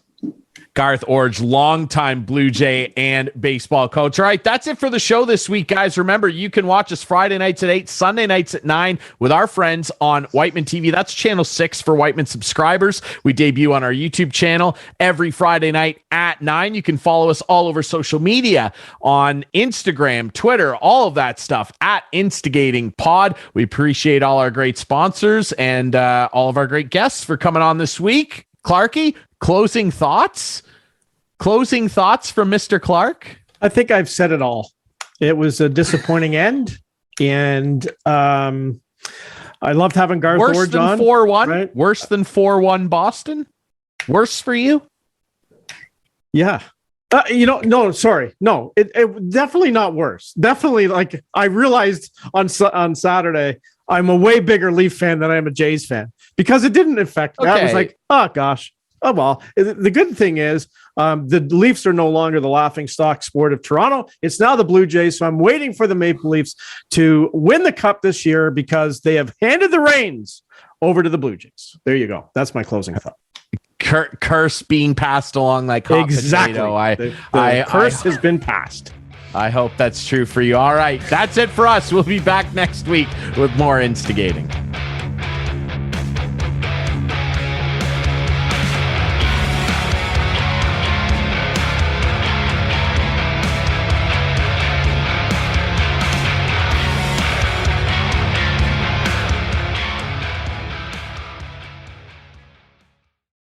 Speaker 1: Garth Iorg, longtime Blue Jay and baseball coach. All right, that's it for the show this week, guys. Remember, you can watch us Friday nights at 8, Sunday nights at 9 with our friends on Whiteman TV. That's channel 6 for Whiteman subscribers. We debut on our YouTube channel every Friday night at 9. You can follow us all over social media on Instagram, Twitter, all of that stuff at Instigating Pod. We appreciate all our great sponsors and all of our great guests for coming on this week. Clarky, closing thoughts from Mr. Clark?
Speaker 3: I think I've said it all. It was a disappointing end, and I loved having Garth Iorg on.
Speaker 1: 4-1,
Speaker 3: right?
Speaker 1: Worse than 4-1 Boston? Worse for you?
Speaker 3: Yeah. No, sorry. No, it definitely not worse. Definitely, like, I realized on Saturday, I'm a way bigger Leaf fan than I am a Jays fan, because it didn't affect me. I was like, oh gosh. Oh, well, the good thing is the Leafs are no longer the laughing stock sport of Toronto. It's now the Blue Jays. So I'm waiting for the Maple Leafs to win the cup this year, because they have handed the reins over to the Blue Jays. There you go. That's my closing thought.
Speaker 1: Curse being passed along like hot
Speaker 3: exactly.
Speaker 1: potato.
Speaker 3: The curse has been passed.
Speaker 1: I hope that's true for you. All right, that's it for us. We'll be back next week with more Instigating.